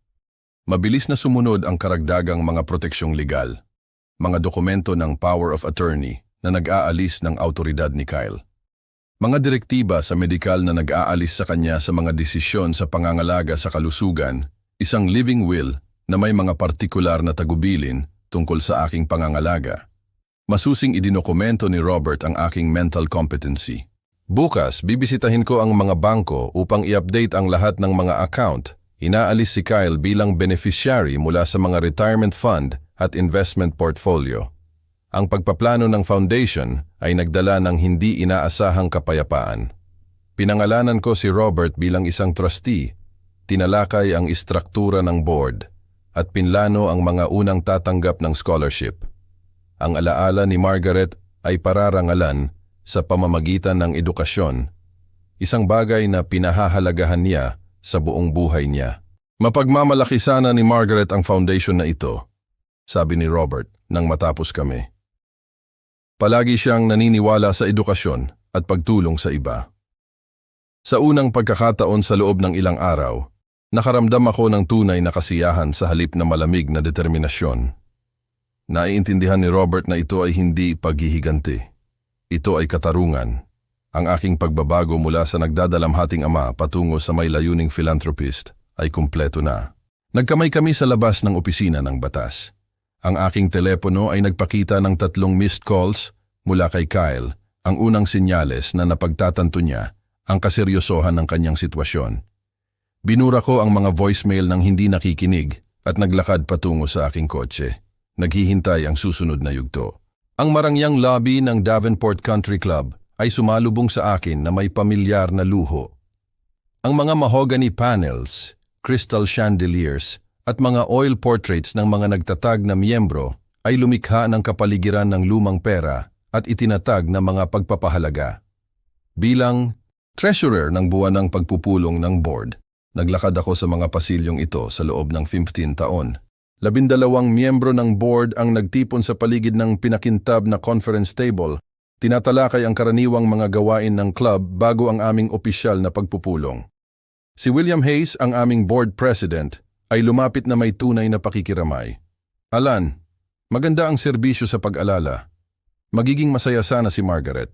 Mabilis na sumunod ang karagdagang mga proteksyong legal, mga dokumento ng power of attorney na nag-aalis ng autoridad ni Kyle. Mga direktiba sa medikal na nag-aalis sa kanya sa mga desisyon sa pangangalaga sa kalusugan, isang living will na may mga partikular na tagubilin tungkol sa aking pangangalaga. Masusing idinokumento ni Robert ang aking mental competency. Bukas, bibisitahin ko ang mga bangko upang i-update ang lahat ng mga account. Inaalis si Kyle bilang beneficiary mula sa mga retirement fund at investment portfolio. Ang pagpaplano ng foundation ay nagdala ng hindi inaasahang kapayapaan. Pinangalanan ko si Robert bilang isang trustee, tinalakay ang istruktura ng board, at pinlano ang mga unang tatanggap ng scholarship. Ang alaala ni Margaret ay pararangalan sa pamamagitan ng edukasyon, isang bagay na pinahahalagahan niya sa buong buhay niya. Mapagmamalaki sana ni Margaret ang foundation na ito, sabi ni Robert nang matapos kami. Palagi siyang naniniwala sa edukasyon at pagtulong sa iba. Sa unang pagkakataon sa loob ng ilang araw, nakaramdam ako ng tunay na kasiyahan sa halip na malamig na determinasyon. Naiintindihan ni Robert na ito ay hindi paghihiganti. Ito ay katarungan. Ang aking pagbabago mula sa nagdadalamhating ama patungo sa may layuning philanthropist ay kumpleto na. Nagkamay kami sa labas ng opisina ng batas. Ang aking telepono ay nagpakita ng 3 missed calls mula kay Kyle, ang unang senyales na napagtatanto niya ang kaseryosohan ng kanyang sitwasyon. Binura ko ang mga voicemail ng hindi nakikinig at naglakad patungo sa aking kotse. Naghihintay ang susunod na yugto. Ang marangyang lobby ng Davenport Country Club ay sumalubong sa akin na may pamilyar na luho. Ang mga mahogany panels, crystal chandeliers at mga oil portraits ng mga nagtatag na miyembro ay lumikha ng kapaligiran ng lumang pera at itinatag na mga pagpapahalaga. Bilang treasurer ng buwanang pagpupulong ng board, naglakad ako sa mga pasilyong ito sa loob ng 15 taon. 12 miyembro ng board ang nagtipon sa paligid ng pinakintab na conference table. Tinatalakay ang karaniwang mga gawain ng club bago ang aming opisyal na pagpupulong. Si William Hayes, ang aming board president, ay lumapit na may tunay na pakikiramay. Alan, maganda ang serbisyo sa pag-alala. Magiging masaya sana si Margaret.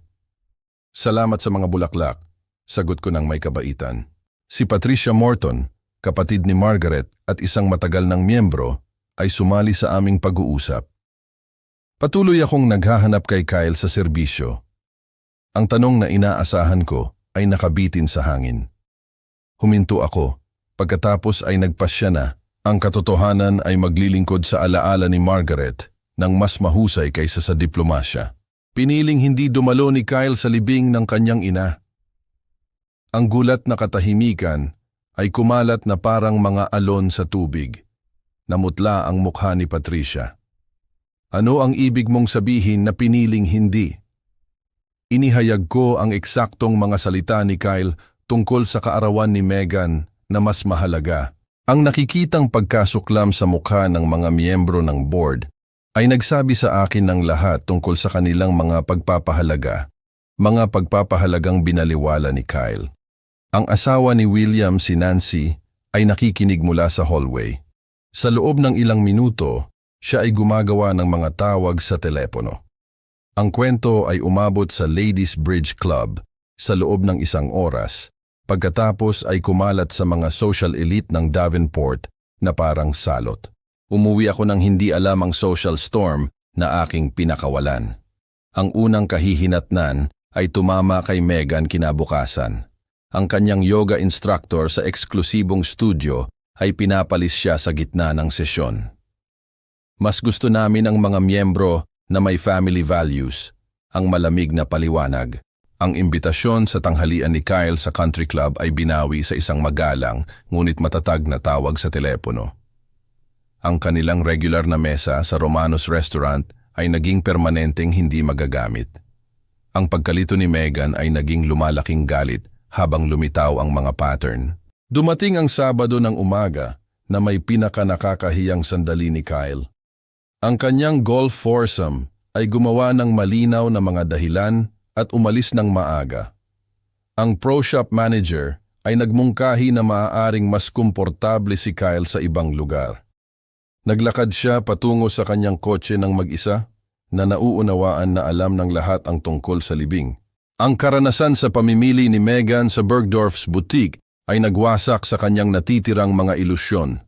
Salamat sa mga bulaklak, sagot ko ng may kabaitan. Si Patricia Morton, kapatid ni Margaret at isang matagal ng miyembro, ay sumali sa aming pag-uusap. Patuloy akong naghahanap kay Kyle sa serbisyo. Ang tanong na inaasahan ko ay nakabitin sa hangin. Huminto ako, pagkatapos ay nagpasya na. Ang katotohanan ay maglilingkod sa alaala ni Margaret ng mas mahusay kaysa sa diplomasya. Piniling hindi dumalo ni Kyle sa libing ng kanyang ina. Ang gulat na katahimikan ay kumalat na parang mga alon sa tubig. Namutla ang mukha ni Patricia. Ano ang ibig mong sabihin na piniling hindi? Inihayag ko ang eksaktong mga salita ni Kyle tungkol sa kaarawan ni Megan na mas mahalaga. Ang nakikitang pagkasuklam sa mukha ng mga miyembro ng board ay nagsabi sa akin ng lahat tungkol sa kanilang mga pagpapahalaga, mga pagpapahalagang binaliwala ni Kyle. Ang asawa ni William, si Nancy, ay nakikinig mula sa hallway. Sa loob ng ilang minuto, siya ay gumagawa ng mga tawag sa telepono. Ang kwento ay umabot sa Ladies Bridge Club sa loob ng 1 oras, pagkatapos ay kumalat sa mga social elite ng Davenport na parang salot. Umuwi ako ng hindi alam ang social storm na aking pinakawalan. Ang unang kahihinatnan ay tumama kay Megan kinabukasan. Ang kanyang yoga instructor sa eksklusibong studio ay pinapalis siya sa gitna ng sesyon. Mas gusto namin ang mga miyembro na may family values, ang malamig na paliwanag. Ang imbitasyon sa tanghalian ni Kyle sa country club ay binawi sa isang magalang ngunit matatag na tawag sa telepono. Ang kanilang regular na mesa sa Romanos Restaurant ay naging permanenteng hindi magagamit. Ang pagkalito ni Megan ay naging lumalaking galit habang lumitaw ang mga pattern. Dumating ang Sabado ng umaga na may pinakanakakahiyang sandali ni Kyle. Ang kanyang golf foursome ay gumawa ng malinaw na mga dahilan at umalis ng maaga. Ang pro shop manager ay nagmungkahi na maaaring mas komportable si Kyle sa ibang lugar. Naglakad siya patungo sa kanyang kotse ng mag-isa na nauunawaan na alam ng lahat ang tungkol sa libing. Ang karanasan sa pamimili ni Megan sa Bergdorf's boutique ay nagwasak sa kanyang natitirang mga ilusyon.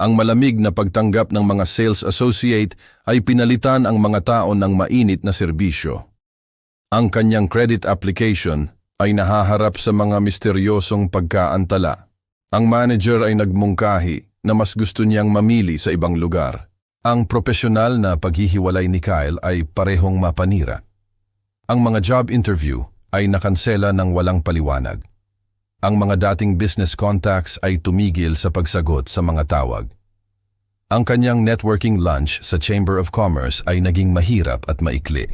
Ang malamig na pagtanggap ng mga sales associate ay pinalitan ang mga tao ng mainit na serbisyo. Ang kanyang credit application ay nahaharap sa mga misteryosong pagkaantala. Ang manager ay nagmungkahi na mas gusto niyang mamili sa ibang lugar. Ang profesional na paghihiwalay ni Kyle ay parehong mapanira. Ang mga job interview ay nakansela ng walang paliwanag. Ang mga dating business contacts ay tumigil sa pagsagot sa mga tawag. Ang kanyang networking lunch sa Chamber of Commerce ay naging mahirap at maikli.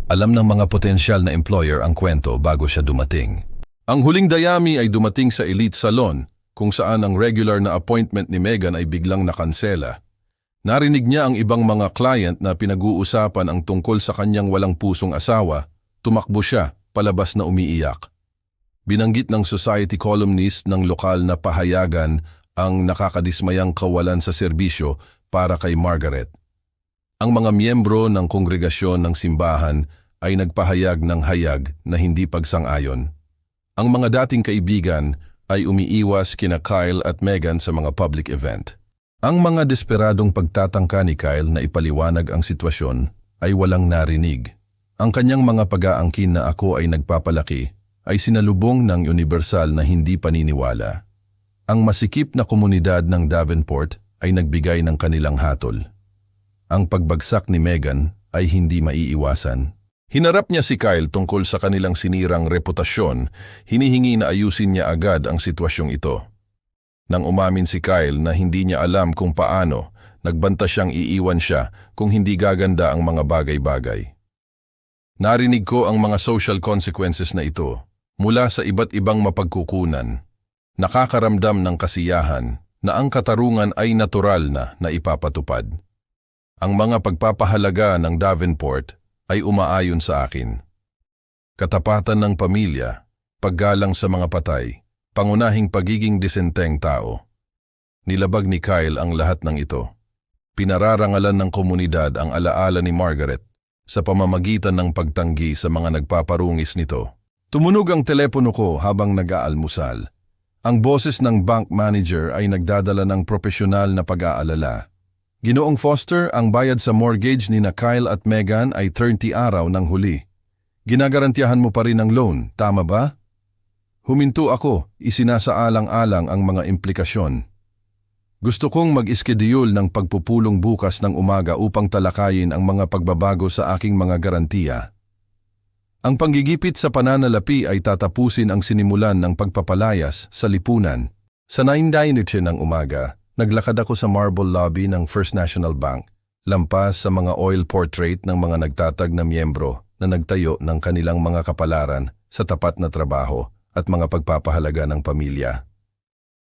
Alam ng mga potensyal na employer ang kwento bago siya dumating. Ang huling dayami ay dumating sa Elite Salon kung saan ang regular na appointment ni Megan ay biglang nakansela. Narinig niya ang ibang mga client na pinag-uusapan ang tungkol sa kanyang walang pusong asawa. Tumakbo siya, palabas na umiiyak. Binanggit ng society columnist ng lokal na pahayagan ang nakakadismayang kawalan sa serbisyo para kay Margaret. Ang mga miyembro ng kongregasyon ng simbahan ay nagpahayag ng hayag na hindi pagsang-ayon. Ang mga dating kaibigan ay umiiwas kina Kyle at Megan sa mga public event. Ang mga desperadong pagtatangka ni Kyle na ipaliwanag ang sitwasyon ay walang narinig. Ang kanyang mga pag-aangkin na ako ay nagpapalaki ay sinalubong ng universal na hindi paniniwala. Ang masikip na komunidad ng Davenport ay nagbigay ng kanilang hatol. Ang pagbagsak ni Megan ay hindi maiiwasan. Hinarap niya si Kyle tungkol sa kanilang sinirang reputasyon, hinihingi na ayusin niya agad ang sitwasyong ito. Nang umamin si Kyle na hindi niya alam kung paano, nagbanta siyang iiwan siya kung hindi gaganda ang mga bagay-bagay. Narinig ko ang mga social consequences na ito mula sa iba't ibang mapagkukunan. Nakakaramdam ng kasiyahan na ang katarungan ay natural na ipapatupad. Ang mga pagpapahalaga ng Davenport ay umaayon sa akin. Katapatan ng pamilya, paggalang sa mga patay, pangunahing pagiging disenteng tao. Nilabag ni Kyle ang lahat ng ito. Pinararangalan ng komunidad ang alaala ni Margaret sa pamamagitan ng pagtanggi sa mga nagpaparungis nito. Tumunog ang telepono ko habang nag-aalmusal. Ang boses ng bank manager ay nagdadala ng profesional na pag-aalala. Ginoong Foster, ang bayad sa mortgage ni na Kyle at Megan ay 30 araw ng huli. Ginagarantiyahan mo pa rin ang loan, tama ba? Huminto ako, isinasaalang-alang ang mga implikasyon. Gusto kong mag-iskediul ng pagpupulong bukas ng umaga upang talakayin ang mga pagbabago sa aking mga garantiya. Ang panggigipit sa pananalapi ay tatapusin ang sinimulan ng pagpapalayas sa lipunan. Sa 9:09 ng umaga, naglakad ako sa marble lobby ng First National Bank, lampas sa mga oil portrait ng mga nagtatag na miyembro na nagtayo ng kanilang mga kapalaran sa tapat na trabaho at mga pagpapahalaga ng pamilya.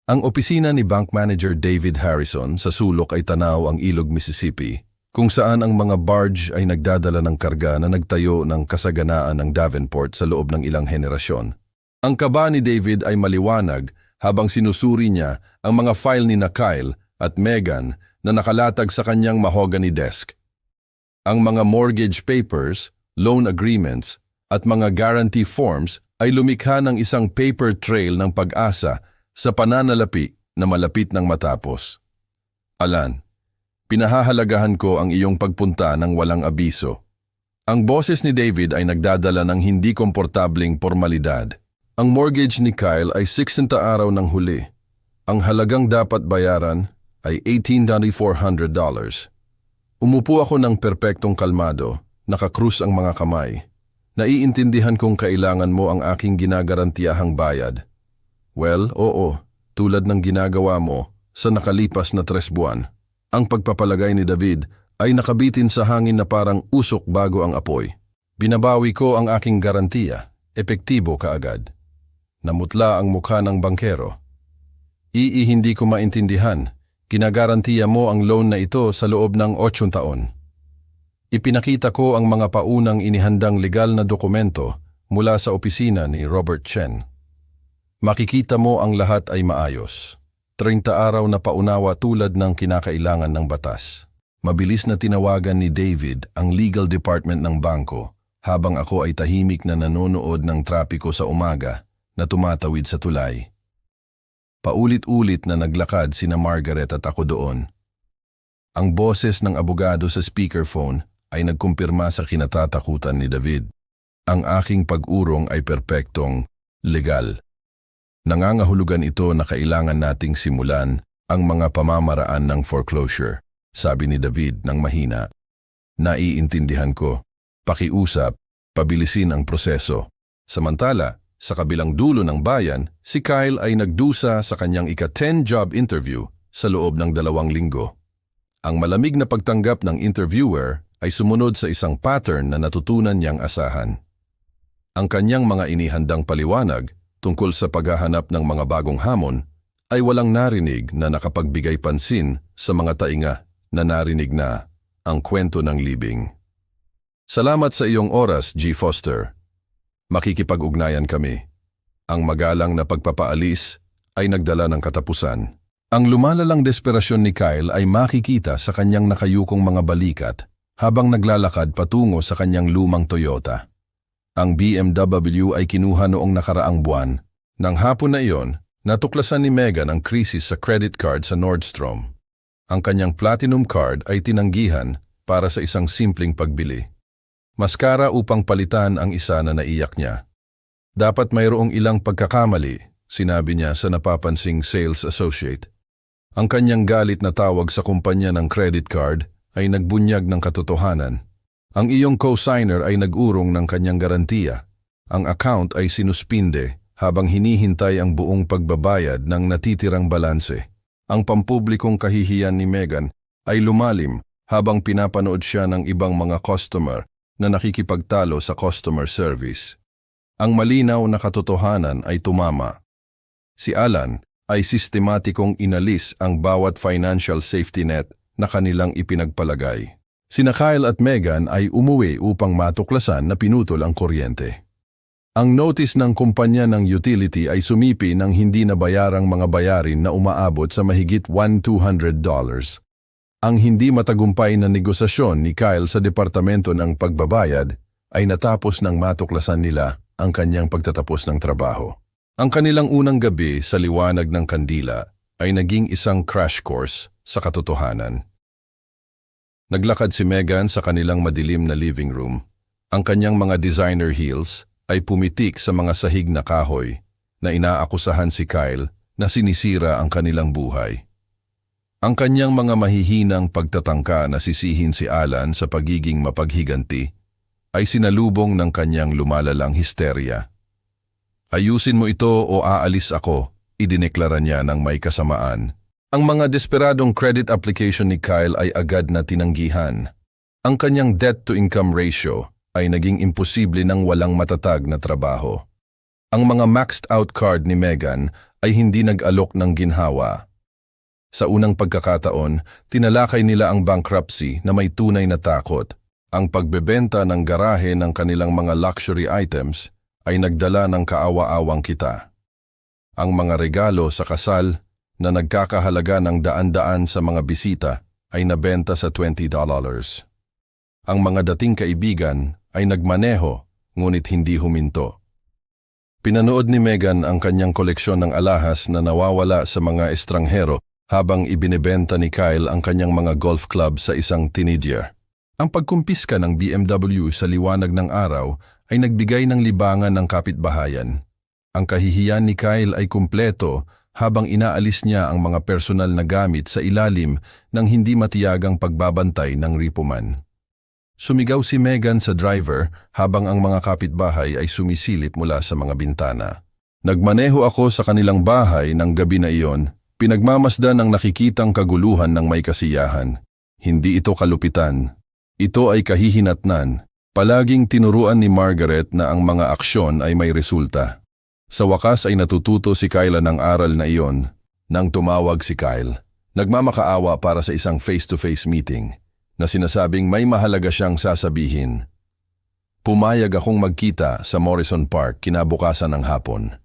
Ang opisina ni Bank Manager David Harrison sa sulok ay tanaw ang Ilog Mississippi, kung saan ang mga barge ay nagdadala ng karga na nagtayo ng kasaganaan ng Davenport sa loob ng ilang henerasyon. Ang kaba ni David ay maliwanag habang sinusuri niya ang mga file ni na Kyle at Megan na nakalatag sa kanyang mahogany desk. Ang mga mortgage papers, loan agreements at mga guarantee forms ay lumikha ng isang paper trail ng pag-asa sa pananalapi na malapit ng matapos. Alan, pinahahalagahan ko ang iyong pagpunta ng walang abiso. Ang boses ni David ay nagdadala ng hindi komportabling formalidad. Ang mortgage ni Kyle ay 60 araw ng huli. Ang halagang dapat bayaran ay $18,400. Umupo ako ng perpektong kalmado, nakakrus ang mga kamay. Naiintindihan kong kailangan mo ang aking ginagarantiyahang bayad. Well, oo, tulad ng ginagawa mo sa nakalipas na 3 buwan. Ang pagpapalagay ni David ay nakabitin sa hangin na parang usok bago ang apoy. Binabawi ko ang aking garantiya, epektibo kaagad. Namutla ang mukha ng bangkero. Hindi ko maintindihan. Ginagarantiya mo ang loan na ito sa loob ng 8 taon. Ipinakita ko ang mga paunang inihandang legal na dokumento mula sa opisina ni Robert Chen. Makikita mo ang lahat ay maayos. 30 araw na paunawa tulad ng kinakailangan ng batas. Mabilis na tinawagan ni David ang legal department ng bangko habang ako ay tahimik na nanonood ng trapiko sa umaga na tumatawid sa tulay. Paulit-ulit na naglakad sina Margaret at ako doon. Ang boses ng abogado sa speakerphone ay nagkumpirma sa kinatatakutan ni David. Ang aking pag-urong ay perpektong legal. Nangangahulugan ito na kailangan nating simulan ang mga pamamaraan ng foreclosure, sabi ni David ng mahina. Naiintindihan ko. Pakiusap, pabilisin ang proseso. Samantala, sa kabilang dulo ng bayan, si Kyle ay nagdusa sa kanyang ika-10 job interview sa loob ng 2 linggo. Ang malamig na pagtanggap ng interviewer ay sumunod sa isang pattern na natutunan niyang asahan. Ang kanyang mga inihandang paliwanag tungkol sa paghahanap ng mga bagong hamon ay walang narinig na nakapagbigay pansin sa mga tainga na narinig na ang kwento ng libing. Salamat sa iyong oras, G. Foster. Makikipag-ugnayan kami. Ang magalang na pagpapaalis ay nagdala ng katapusan. Ang lumalalang desperasyon ni Kyle ay makikita sa kanyang nakayukong mga balikat habang naglalakad patungo sa kanyang lumang Toyota. Ang BMW ay kinuha noong nakaraang buwan. Nang hapon na iyon, natuklasan ni Megan ang krisis sa credit card sa Nordstrom. Ang kanyang platinum card ay tinanggihan para sa isang simpleng pagbili. Maskara upang palitan ang isa na naiyak niya. Dapat mayroong ilang pagkakamali, sinabi niya sa napapansing sales associate. Ang kanyang galit na tawag sa kumpanya ng credit card ay nagbunyag ng katotohanan. Ang iyong co-signer ay nag-urong ng kanyang garantiya. Ang account ay sinuspinde habang hinihintay ang buong pagbabayad ng natitirang balanse. Ang pampublikong kahihiyan ni Megan ay lumalim habang pinapanood siya ng ibang mga customer na nakikipagtalo sa customer service. Ang malinaw na katotohanan ay tumama. Si Alan ay sistematikong inalis ang bawat financial safety net na kanilang ipinagpalagay. Sina Kyle at Megan ay umuwi upang matuklasan na pinutol ang kuryente. Ang notice ng kumpanya ng utility ay sumipi ng hindi nabayarang mga bayarin na umaabot sa mahigit $1,200. Ang hindi matagumpay na negosasyon ni Kyle sa departamento ng pagbabayad ay natapos nang matuklasan nila ang kanyang pagtatapos ng trabaho. Ang kanilang unang gabi sa liwanag ng kandila ay naging isang crash course sa katotohanan. Naglakad si Megan sa kanilang madilim na living room. Ang kanyang mga designer heels ay pumitik sa mga sahig na kahoy na inaakusahan si Kyle na sinisira ang kanilang buhay. Ang kanyang mga mahihinang pagtatangka na sisihin si Alan sa pagiging mapaghiganti ay sinalubong ng kanyang lumalalang histerya. Ayusin mo ito o aalis ako, idineklara niya ng may kasamaan. Ang mga desperadong credit application ni Kyle ay agad na tinanggihan. Ang kanyang debt-to-income ratio ay naging imposible ng walang matatag na trabaho. Ang mga maxed-out card ni Megan ay hindi nag-alok ng ginhawa. Sa unang pagkakataon, tinalakay nila ang bankruptcy na may tunay na takot. Ang pagbebenta ng garahe ng kanilang mga luxury items ay nagdala ng kaawa-awang kita. Ang mga regalo sa kasal na nagkakahalaga ng daan-daan sa mga bisita ay nabenta sa $20. Ang mga dating kaibigan ay nagmaneho ngunit hindi huminto. Pinanood ni Megan ang kanyang koleksyon ng alahas na nawawala sa mga estranghero habang ibinebenta ni Kyle ang kanyang mga golf club sa isang teenager. Ang pagkumpiska ng BMW sa liwanag ng araw ay nagbigay ng libangan ng kapitbahayan. Ang kahihiyan ni Kyle ay kumpleto habang inaalis niya ang mga personal na gamit sa ilalim ng hindi matiyagang pagbabantay ng ripuman. Sumigaw si Megan sa driver habang ang mga kapitbahay ay sumisilip mula sa mga bintana. Nagmaneho ako sa kanilang bahay ng gabi na iyon, pinagmamasdan ang nakikitang kaguluhan ng may kasiyahan. Hindi ito kalupitan. Ito ay kahihinatnan. Palaging tinuruan ni Margaret na ang mga aksyon ay may resulta. Sa wakas ay natututo si Kyle ng aral na iyon nang tumawag si Kyle. Nagmamakaawa para sa isang face-to-face meeting na sinasabing may mahalaga siyang sasabihin. Pumayag akong magkita sa Morrison Park kinabukasan ng hapon.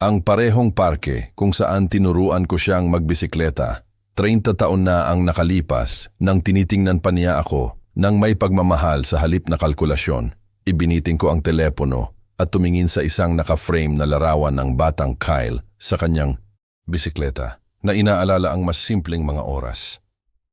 Ang parehong parke kung saan tinuruan ko siyang magbisikleta. 30 taon na ang nakalipas nang tinitingnan pa niya ako nang may pagmamahal sa halip na kalkulasyon. Ibiniting ko ang telepono at tumingin sa isang naka-frame na larawan ng batang Kyle sa kanyang bisikleta na inaalala ang mas simpleng mga oras.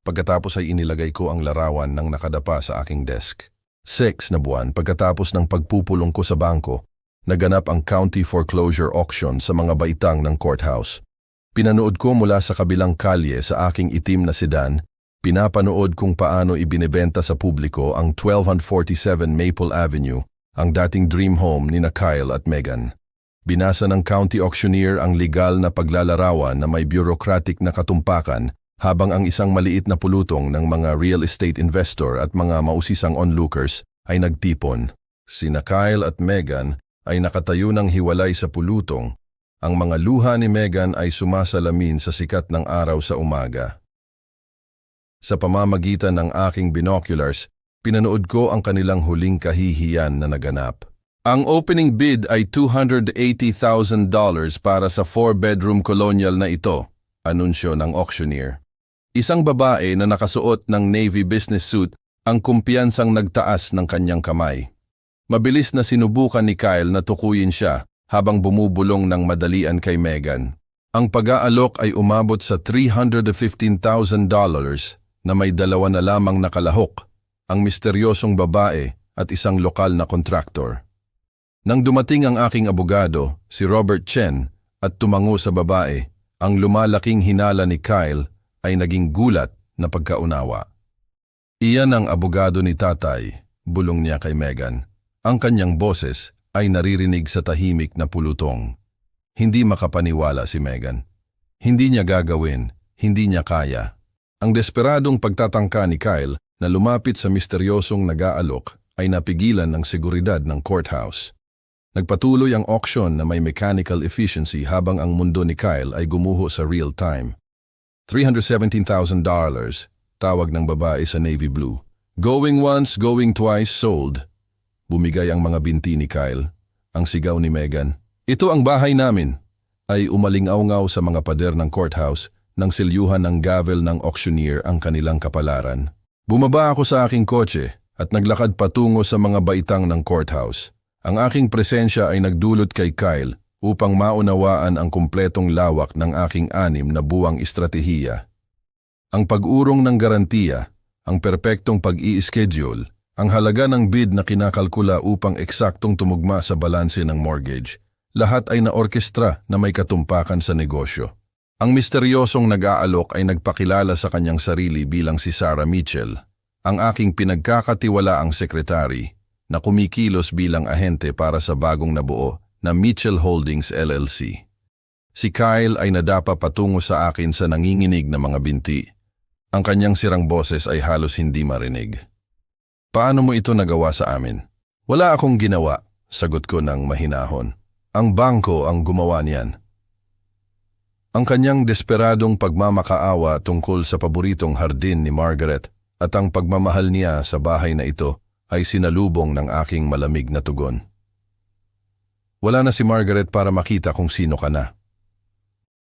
Pagkatapos ay inilagay ko ang larawan ng nakadapa sa aking desk. 6 na buwan pagkatapos ng pagpupulong ko sa bangko, naganap ang county foreclosure auction sa mga baitang ng courthouse. Pinanood ko mula sa kabilang kalye sa aking itim na sedan, pinapanood kung paano ibinebenta sa publiko ang 1247 Maple Avenue, ang dating dream home ni Kyle at Megan. Binasa ng county auctioneer ang legal na paglalarawan na may bureaucratic na katumpakan habang ang isang maliit na pulutong ng mga real estate investor at mga mausisang onlookers ay nagtipon. Sina Kyle at Megan ay nakatayo ng hiwalay sa pulutong. Ang mga luha ni Megan ay sumasalamin sa sikat ng araw sa umaga. Sa pamamagitan ng aking binoculars, pinanood ko ang kanilang huling kahihiyan na naganap. Ang opening bid ay $280,000 para sa 4-bedroom colonial na ito, anunsyo ng auctioneer. Isang babae na nakasuot ng navy business suit ang kumpiyansang nagtaas ng kanyang kamay. Mabilis na sinubukan ni Kyle na tukuyin siya habang bumubulong ng madalian kay Megan. Ang pag-aalok ay umabot sa $315,000 na may 2 na lamang nakalahok, ang misteryosong babae at isang lokal na kontraktor. Nang dumating ang aking abogado, si Robert Chen, at tumango sa babae, ang lumalaking hinala ni Kyle ay naging gulat na pagkaunawa. Iyan ang abogado ni tatay, bulong niya kay Megan. Ang kanyang boses ay naririnig sa tahimik na pulutong. Hindi makapaniwala si Megan. Hindi niya gagawin, hindi niya kaya. Ang desperadong pagtatangka ni Kyle na lumapit sa misteryosong nag-aalok ay napigilan ng seguridad ng courthouse. Nagpatuloy ang auction na may mechanical efficiency habang ang mundo ni Kyle ay gumuho sa real time. $317,000, tawag ng babae sa navy blue. Going once, going twice, sold. Bumigay ang mga binti ni Kyle. Ang sigaw ni Megan, "Ito ang bahay namin," ay umalingaw-ngaw sa mga pader ng courthouse nang silyuhan ng gavel ng auctioneer ang kanilang kapalaran. Bumaba ako sa aking kotse at naglakad patungo sa mga baitang ng courthouse. Ang aking presensya ay nagdulot kay Kyle upang maunawaan ang kumpletong lawak ng aking 6 na buwang estratehiya. Ang pag-urong ng garantiya, ang perpektong pag-i-schedule, ang halaga ng bid na kinakalkula upang eksaktong tumugma sa balanse ng mortgage, lahat ay naorkestra na may katumpakan sa negosyo. Ang misteryosong nag-aalok ay nagpakilala sa kanyang sarili bilang si Sarah Mitchell, ang aking pinagkakatiwalaang sekretary na kumikilos bilang ahente para sa bagong nabuo na Mitchell Holdings LLC. Si Kyle ay nadapa patungo sa akin sa nanginginig na mga binti. Ang kanyang sirang boses ay halos hindi marinig. "Paano mo ito nagawa sa amin?" "Wala akong ginawa," sagot ko ng mahinahon. "Ang bangko ang gumawa niyan." Ang kanyang desperadong pagmamakaawa tungkol sa paboritong hardin ni Margaret at ang pagmamahal niya sa bahay na ito ay sinalubong ng aking malamig na tugon. Wala na si Margaret para makita kung sino ka na.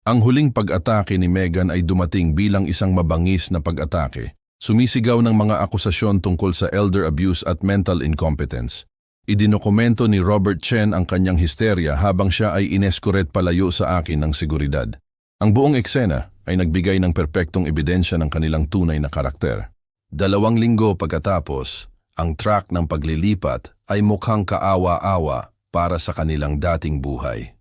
Ang huling pag-atake ni Megan ay dumating bilang isang mabangis na pag-atake. Sumisigaw ng mga akusasyon tungkol sa elder abuse at mental incompetence. Idinokumento ni Robert Chen ang kanyang histerya habang siya ay inescort palayo sa akin ng seguridad. Ang buong eksena ay nagbigay ng perpektong ebidensya ng kanilang tunay na karakter. 2 linggo pagkatapos, ang track ng paglilipat ay mukhang kaawa-awa para sa kanilang dating buhay.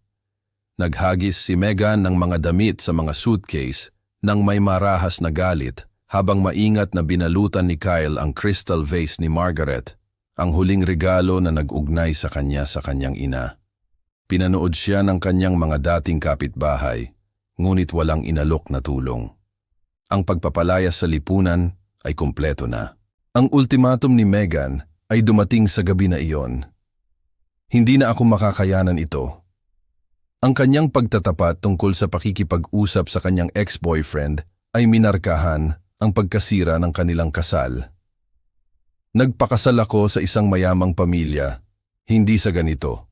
Naghagis si Megan ng mga damit sa mga suitcase nang may marahas na galit habang maingat na binalutan ni Kyle ang crystal vase ni Margaret, ang huling regalo na nag-ugnay sa kanya sa kanyang ina. Pinanood siya ng kanyang mga dating kapitbahay, ngunit walang inalok na tulong. Ang pagpapalayas sa lipunan ay kumpleto na. Ang ultimatum ni Megan ay dumating sa gabi na iyon. Hindi na ako makakayanan ito. Ang kanyang pagtatapat tungkol sa pakikipag-usap sa kanyang ex-boyfriend ay minarkahan ang pagkasira ng kanilang kasal. Nagpakasal ako sa isang mayamang pamilya, hindi sa ganito.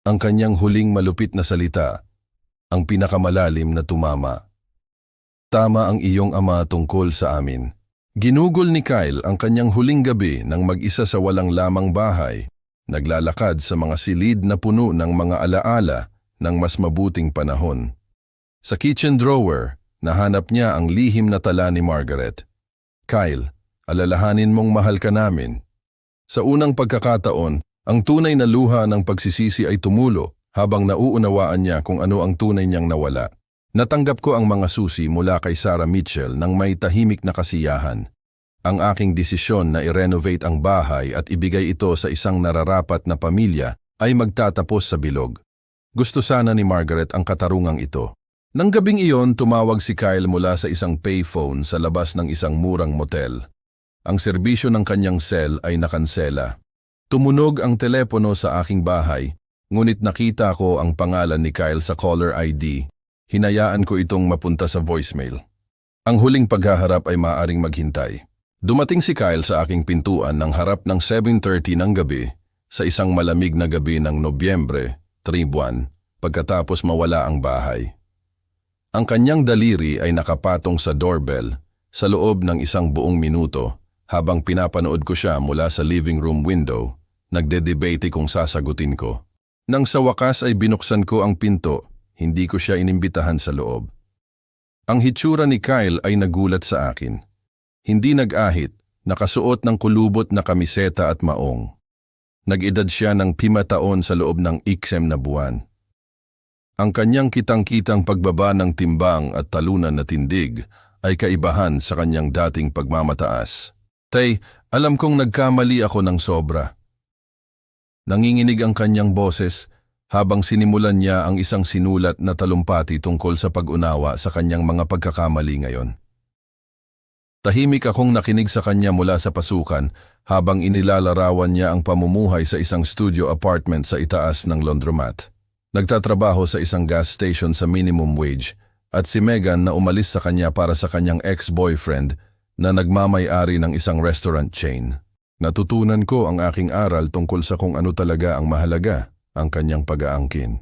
Ang kanyang huling malupit na salita, ang pinakamalalim na tumama. Tama ang iyong ama tungkol sa amin. Ginugol ni Kyle ang kanyang huling gabi nang mag-isa sa walang lamang bahay, naglalakad sa mga silid na puno ng mga alaala ng mas mabuting panahon. Sa kitchen drawer, nahanap niya ang lihim na tala ni Margaret. Kyle, alalahanin mong mahal ka namin. Sa unang pagkakataon, ang tunay na luha ng pagsisisi ay tumulo habang nauunawaan niya kung ano ang tunay niyang nawala. Natanggap ko ang mga susi mula kay Sarah Mitchell nang may tahimik na kasiyahan. Ang aking desisyon na i-renovate ang bahay at ibigay ito sa isang nararapat na pamilya ay magtatapos sa bilog. Gusto sana ni Margaret ang katarungang ito. Nang gabing iyon, tumawag si Kyle mula sa isang payphone sa labas ng isang murang motel. Ang serbisyo ng kanyang cell ay nakansela. Tumunog ang telepono sa aking bahay, ngunit nakita ko ang pangalan ni Kyle sa caller ID. Hinayaan ko itong mapunta sa voicemail. Ang huling paghaharap ay maaaring maghintay. Dumating si Kyle sa aking pintuan ng harap ng 7:30 ng gabi sa isang malamig na gabi ng Nobyembre, 3 buwan, pagkatapos mawala ang bahay. Ang kanyang daliri ay nakapatong sa doorbell sa loob ng isang buong minuto habang pinapanood ko siya mula sa living room window, nagde-debate kung sasagutin ko. Nang sa wakas ay binuksan ko ang pinto, hindi ko siya inimbitahan sa loob. Ang hitsura ni Kyle ay nagulat sa akin. Hindi nag-ahit, nakasuot ng kulubot na kamiseta at maong. Nag-edad siya ng 5 taon sa loob ng 6 na buwan. Ang kanyang kitang-kitang pagbaba ng timbang at talunan na tindig ay kaibahan sa kanyang dating pagmamataas. Tay, alam kong nagkamali ako ng sobra. Nanginginig ang kanyang boses habang sinimulan niya ang isang sinulat na talumpati tungkol sa pag-unawa sa kanyang mga pagkakamali ngayon. Tahimik akong nakinig sa kanya mula sa pasukan habang inilalarawan niya ang pamumuhay sa isang studio apartment sa itaas ng laundromat. Nagtatrabaho sa isang gas station sa minimum wage at si Megan na umalis sa kanya para sa kanyang ex-boyfriend na nagmamay-ari ng isang restaurant chain. Natutunan ko ang aking aral tungkol sa kung ano talaga ang mahalaga, ang kanyang pag-aangkin.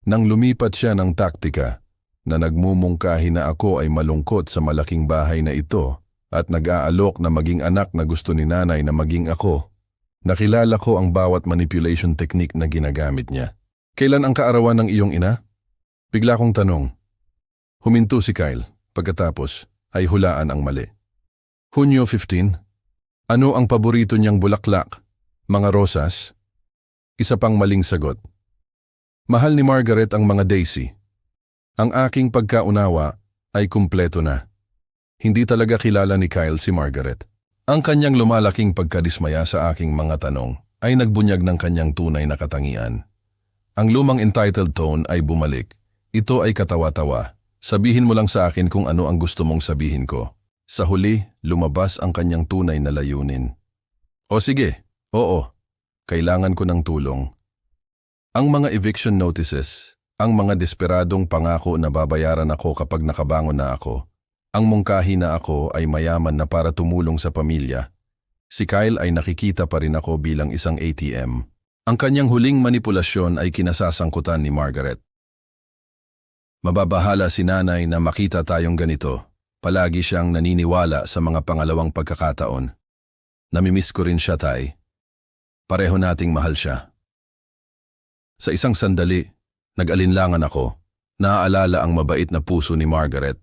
Nang lumipat siya ng taktika, na nagmumungkahi na ako ay malungkot sa malaking bahay na ito at nag-aalok na maging anak na gusto ni nanay na maging ako. Nakilala ko ang bawat manipulation technique na ginagamit niya. Kailan ang kaarawan ng iyong ina? Bigla kong tanong. Huminto si Kyle, pagkatapos ay hulaan ang mali. Hunyo 15. Ano ang paborito niyang bulaklak? Mga rosas? Isa pang maling sagot. Mahal ni Margaret ang mga daisy. Ang aking pagkaunawa ay kumpleto na. Hindi talaga kilala ni Kyle si Margaret. Ang kanyang lumalaking pagkadismaya sa aking mga tanong ay nagbunyag ng kanyang tunay na katangian. Ang lumang entitled tone ay bumalik. Ito ay katawa-tawa. Sabihin mo lang sa akin kung ano ang gusto mong sabihin ko. Sa huli, lumabas ang kanyang tunay na layunin. O sige, oo, kailangan ko ng tulong. Ang mga eviction notices, ang mga desperadong pangako na babayaran ako kapag nakabangon na ako, ang mungkahi na ako ay mayaman na para tumulong sa pamilya. Si Kyle ay nakikita pa rin ako bilang isang ATM. Ang kanyang huling manipulasyon ay kinasasangkutan ni Margaret. Mababahala si nanay na makita tayong ganito. Palagi siyang naniniwala sa mga pangalawang pagkakataon. Namimiss ko rin siya, Tay. Pareho nating mahal siya. Sa isang sandali, nag-alinlangan ako. Naaalala ang mabait na puso ni Margaret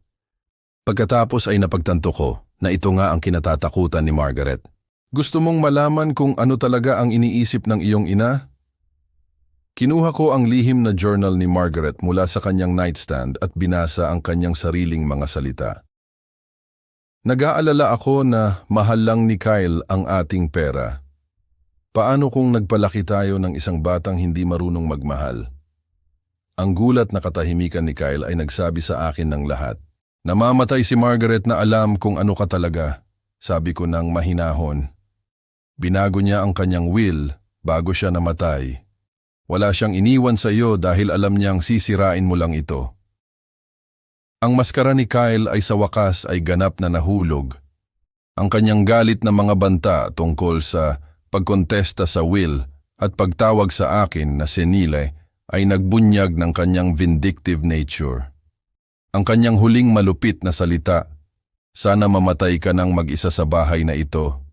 Pagkatapos ay napagtanto ko na ito nga ang kinatatakutan ni Margaret. Gusto mong malaman kung ano talaga ang iniisip ng iyong ina? Kinuha ko ang lihim na journal ni Margaret mula sa kanyang nightstand at binasa ang kanyang sariling mga salita. Nag-aalala ako na mahal lang ni Kyle ang ating pera. Paano kung nagpalaki tayo ng isang batang hindi marunong magmahal? Ang gulat na katahimikan ni Kyle ay nagsabi sa akin ng lahat. Namamatay si Margaret na alam kung ano ka talaga, sabi ko ng mahinahon. Binago niya ang kanyang will bago siya namatay. Wala siyang iniwan sa iyo dahil alam niyang sisirain mo lang ito. Ang maskara ni Kyle ay sa wakas ay ganap na nahulog. Ang kanyang galit na mga banta tungkol sa pagkontesta sa will at pagtawag sa akin na senile ay nagbunyag ng kanyang vindictive nature. Ang kanyang huling malupit na salita, sana mamatay ka nang mag-isa sa bahay na ito,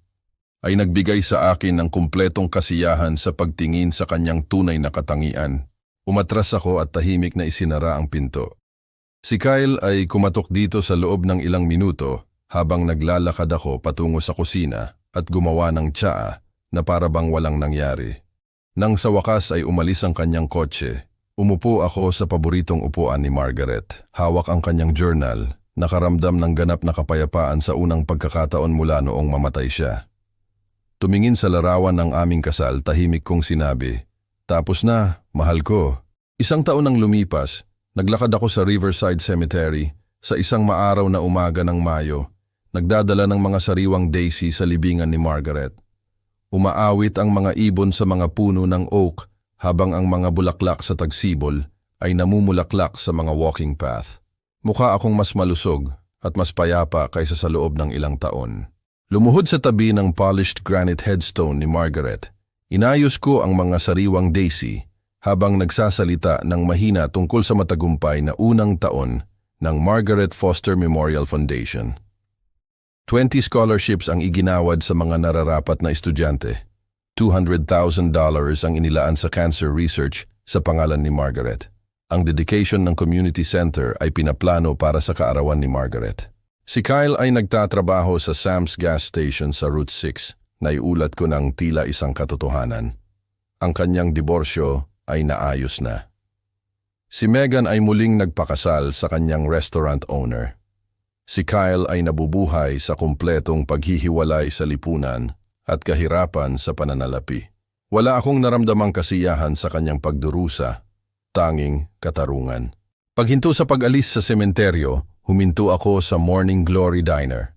ay nagbigay sa akin ng kumpletong kasiyahan sa pagtingin sa kanyang tunay na katangian. Umatras ako at tahimik na isinara ang pinto. Si Kyle ay kumatok dito sa loob ng ilang minuto habang naglalakad ako patungo sa kusina at gumawa ng tsaa na para bang walang nangyari. Nang sa wakas ay umalis ang kanyang kotse, umupo ako sa paboritong upuan ni Margaret. Hawak ang kanyang journal, nakaramdam ng ganap na kapayapaan sa unang pagkakataon mula noong mamatay siya. Tumingin sa larawan ng aming kasal, tahimik kong sinabi, "Tapos na, mahal ko." 1 taon nang lumipas, naglakad ako sa Riverside Cemetery sa isang maaraw na umaga ng Mayo, nagdadala ng mga sariwang daisy sa libingan ni Margaret. Umaawit ang mga ibon sa mga puno ng oak habang ang mga bulaklak sa tagsibol ay namumulaklak sa mga walking path. Mukha akong mas malusog at mas payapa kaysa sa loob ng ilang taon. Lumuhod sa tabi ng polished granite headstone ni Margaret, inayos ko ang mga sariwang daisy habang nagsasalita ng mahina tungkol sa matagumpay na unang taon ng Margaret Foster Memorial Foundation. 20 scholarships ang iginawad sa mga nararapat na estudyante. $200,000 ang inilaan sa cancer research sa pangalan ni Margaret. Ang dedication ng community center ay pinaplano para sa kaarawan ni Margaret. Si Kyle ay nagtatrabaho sa Sam's gas station sa Route 6. Naiulat ko ng tila isang katotohanan. Ang kanyang diborsyo ay naayos na. Si Megan ay muling nagpakasal sa kanyang restaurant owner. Si Kyle ay nabubuhay sa kumpletong paghihiwalay sa lipunan at kahirapan sa pananalapi. Wala akong naramdamang kasiyahan sa kanyang pagdurusa, tanging katarungan. Paghinto sa pag-alis sa sementeryo, huminto ako sa Morning Glory Diner.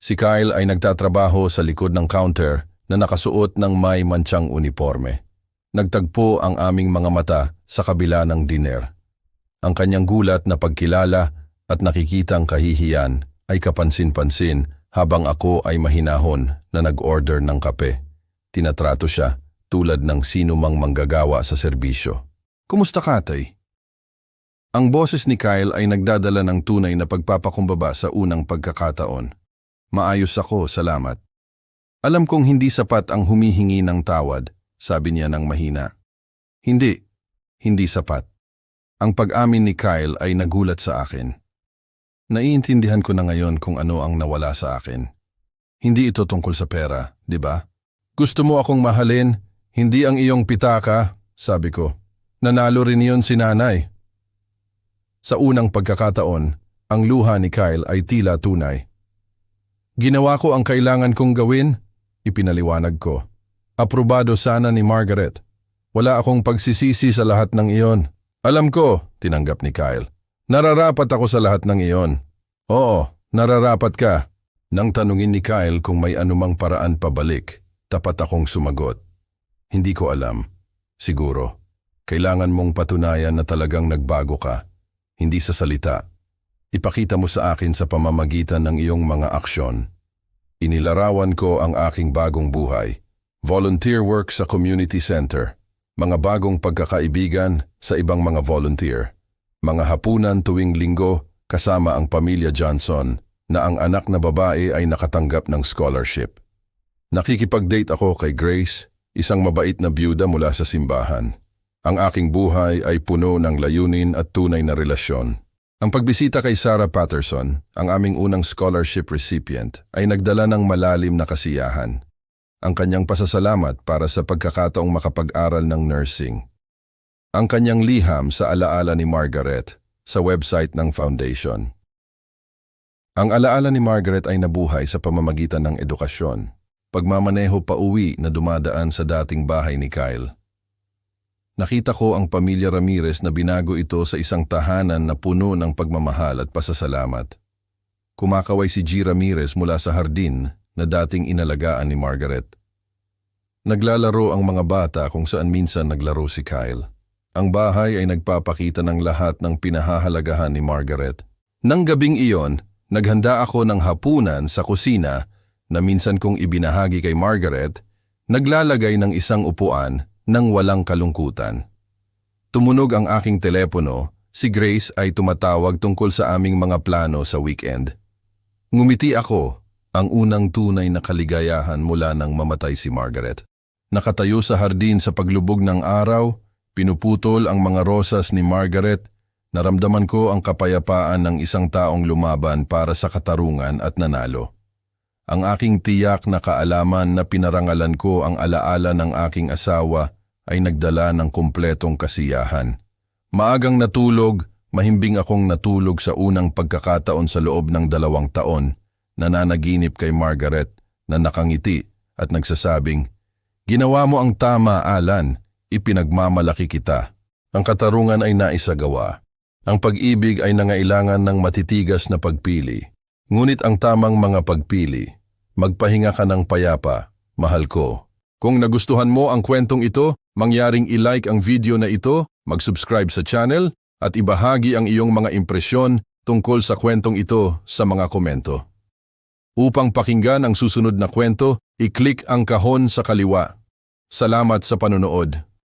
Si Kyle ay nagtatrabaho sa likod ng counter na nakasuot ng may mantsang uniforme. Nagtagpo ang aming mga mata sa kabila ng diner. Ang kanyang gulat na pagkilala at nakikitang kahihiyan ay kapansin-pansin habang ako ay mahinahon na nag-order ng kape. Tinatrato siya tulad ng sino mang manggagawa sa serbisyo. "Kumusta ka, Tay?" Ang boses ni Kyle ay nagdadala ng tunay na pagpapakumbaba sa unang pagkakataon. "Maayos ako, salamat." "Alam kong hindi sapat ang humihingi ng tawad," sabi niya ng mahina. Hindi sapat." Ang pag-amin ni Kyle ay nagulat sa akin. Naiintindihan ko na ngayon kung ano ang nawala sa akin. Hindi ito tungkol sa pera, di ba? "Gusto mo akong mahalin, hindi ang iyong pitaka," sabi ko. "Nanalo rin iyon si nanay." Sa unang pagkakataon, ang luha ni Kyle ay tila tunay. "Ginawa ko ang kailangan kong gawin," ipinaliwanag ko. "Aprobado sana ni Margaret. Wala akong pagsisisi sa lahat ng iyon." "Alam ko," tinanggap ni Kyle. "Nararapat ako sa lahat ng iyon." "Oo, nararapat ka." Nang tanungin ni Kyle kung may anumang paraan pabalik, tapat akong sumagot. "Hindi ko alam. Siguro. Kailangan mong patunayan na talagang nagbago ka. Hindi sa salita. Ipakita mo sa akin sa pamamagitan ng iyong mga aksyon." Inilarawan ko ang aking bagong buhay. Volunteer work sa community center. Mga bagong pagkakaibigan sa ibang mga volunteer. Mga hapunan tuwing linggo kasama ang pamilya Johnson na ang anak na babae ay nakatanggap ng scholarship. Nakikipag-date ako kay Grace, isang mabait na byuda mula sa simbahan. Ang aking buhay ay puno ng layunin at tunay na relasyon. Ang pagbisita kay Sarah Patterson, ang aming unang scholarship recipient, ay nagdala ng malalim na kasiyahan. Ang kanyang pasasalamat para sa pagkakataong makapag-aral ng nursing. Ang kanyang liham sa alaala ni Margaret sa website ng foundation. Ang alaala ni Margaret ay nabuhay sa pamamagitan ng edukasyon, pagmamaneho pauwi na dumadaan sa dating bahay ni Kyle. Nakita ko ang pamilya Ramirez na binago ito sa isang tahanan na puno ng pagmamahal at pasasalamat. Kumakaway si G. Ramirez mula sa hardin na dating inalagaan ni Margaret. Naglalaro ang mga bata kung saan minsan naglaro si Kyle. Ang bahay ay nagpapakita ng lahat ng pinahahalagahan ni Margaret. Nang gabing iyon, naghanda ako ng hapunan sa kusina na minsan kong ibinahagi kay Margaret, naglalagay ng isang upuan nang walang kalungkutan. Tumunog ang aking telepono, si Grace ay tumatawag tungkol sa aming mga plano sa weekend. Ngumiti ako, ang unang tunay na kaligayahan mula nang mamatay si Margaret. Nakatayo sa hardin sa paglubog ng araw, pinuputol ang mga rosas ni Margaret, naramdaman ko ang kapayapaan ng isang taong lumaban para sa katarungan at nanalo. Ang aking tiyak na kaalaman na pinarangalan ko ang alaala ng aking asawa ay nagdala ng kumpletong kasiyahan. Maagang natulog, mahimbing akong natulog sa unang pagkakataon sa loob ng 2 taon, nananaginip kay Margaret na nakangiti at nagsasabing, "Ginawa mo ang tama, Alan, ipinagmamalaki kita." Ang katarungan ay naisagawa. Ang pag-ibig ay nangailangan ng matitigas na pagpili. Ngunit ang tamang mga pagpili, magpahinga ka ng payapa, mahal ko. Kung nagustuhan mo ang kwentong ito, mangyaring i-like ang video na ito, mag-subscribe sa channel, at ibahagi ang iyong mga impresyon tungkol sa kwentong ito sa mga komento. Upang pakinggan ang susunod na kwento, i-click ang kahon sa kaliwa. Salamat sa panonood.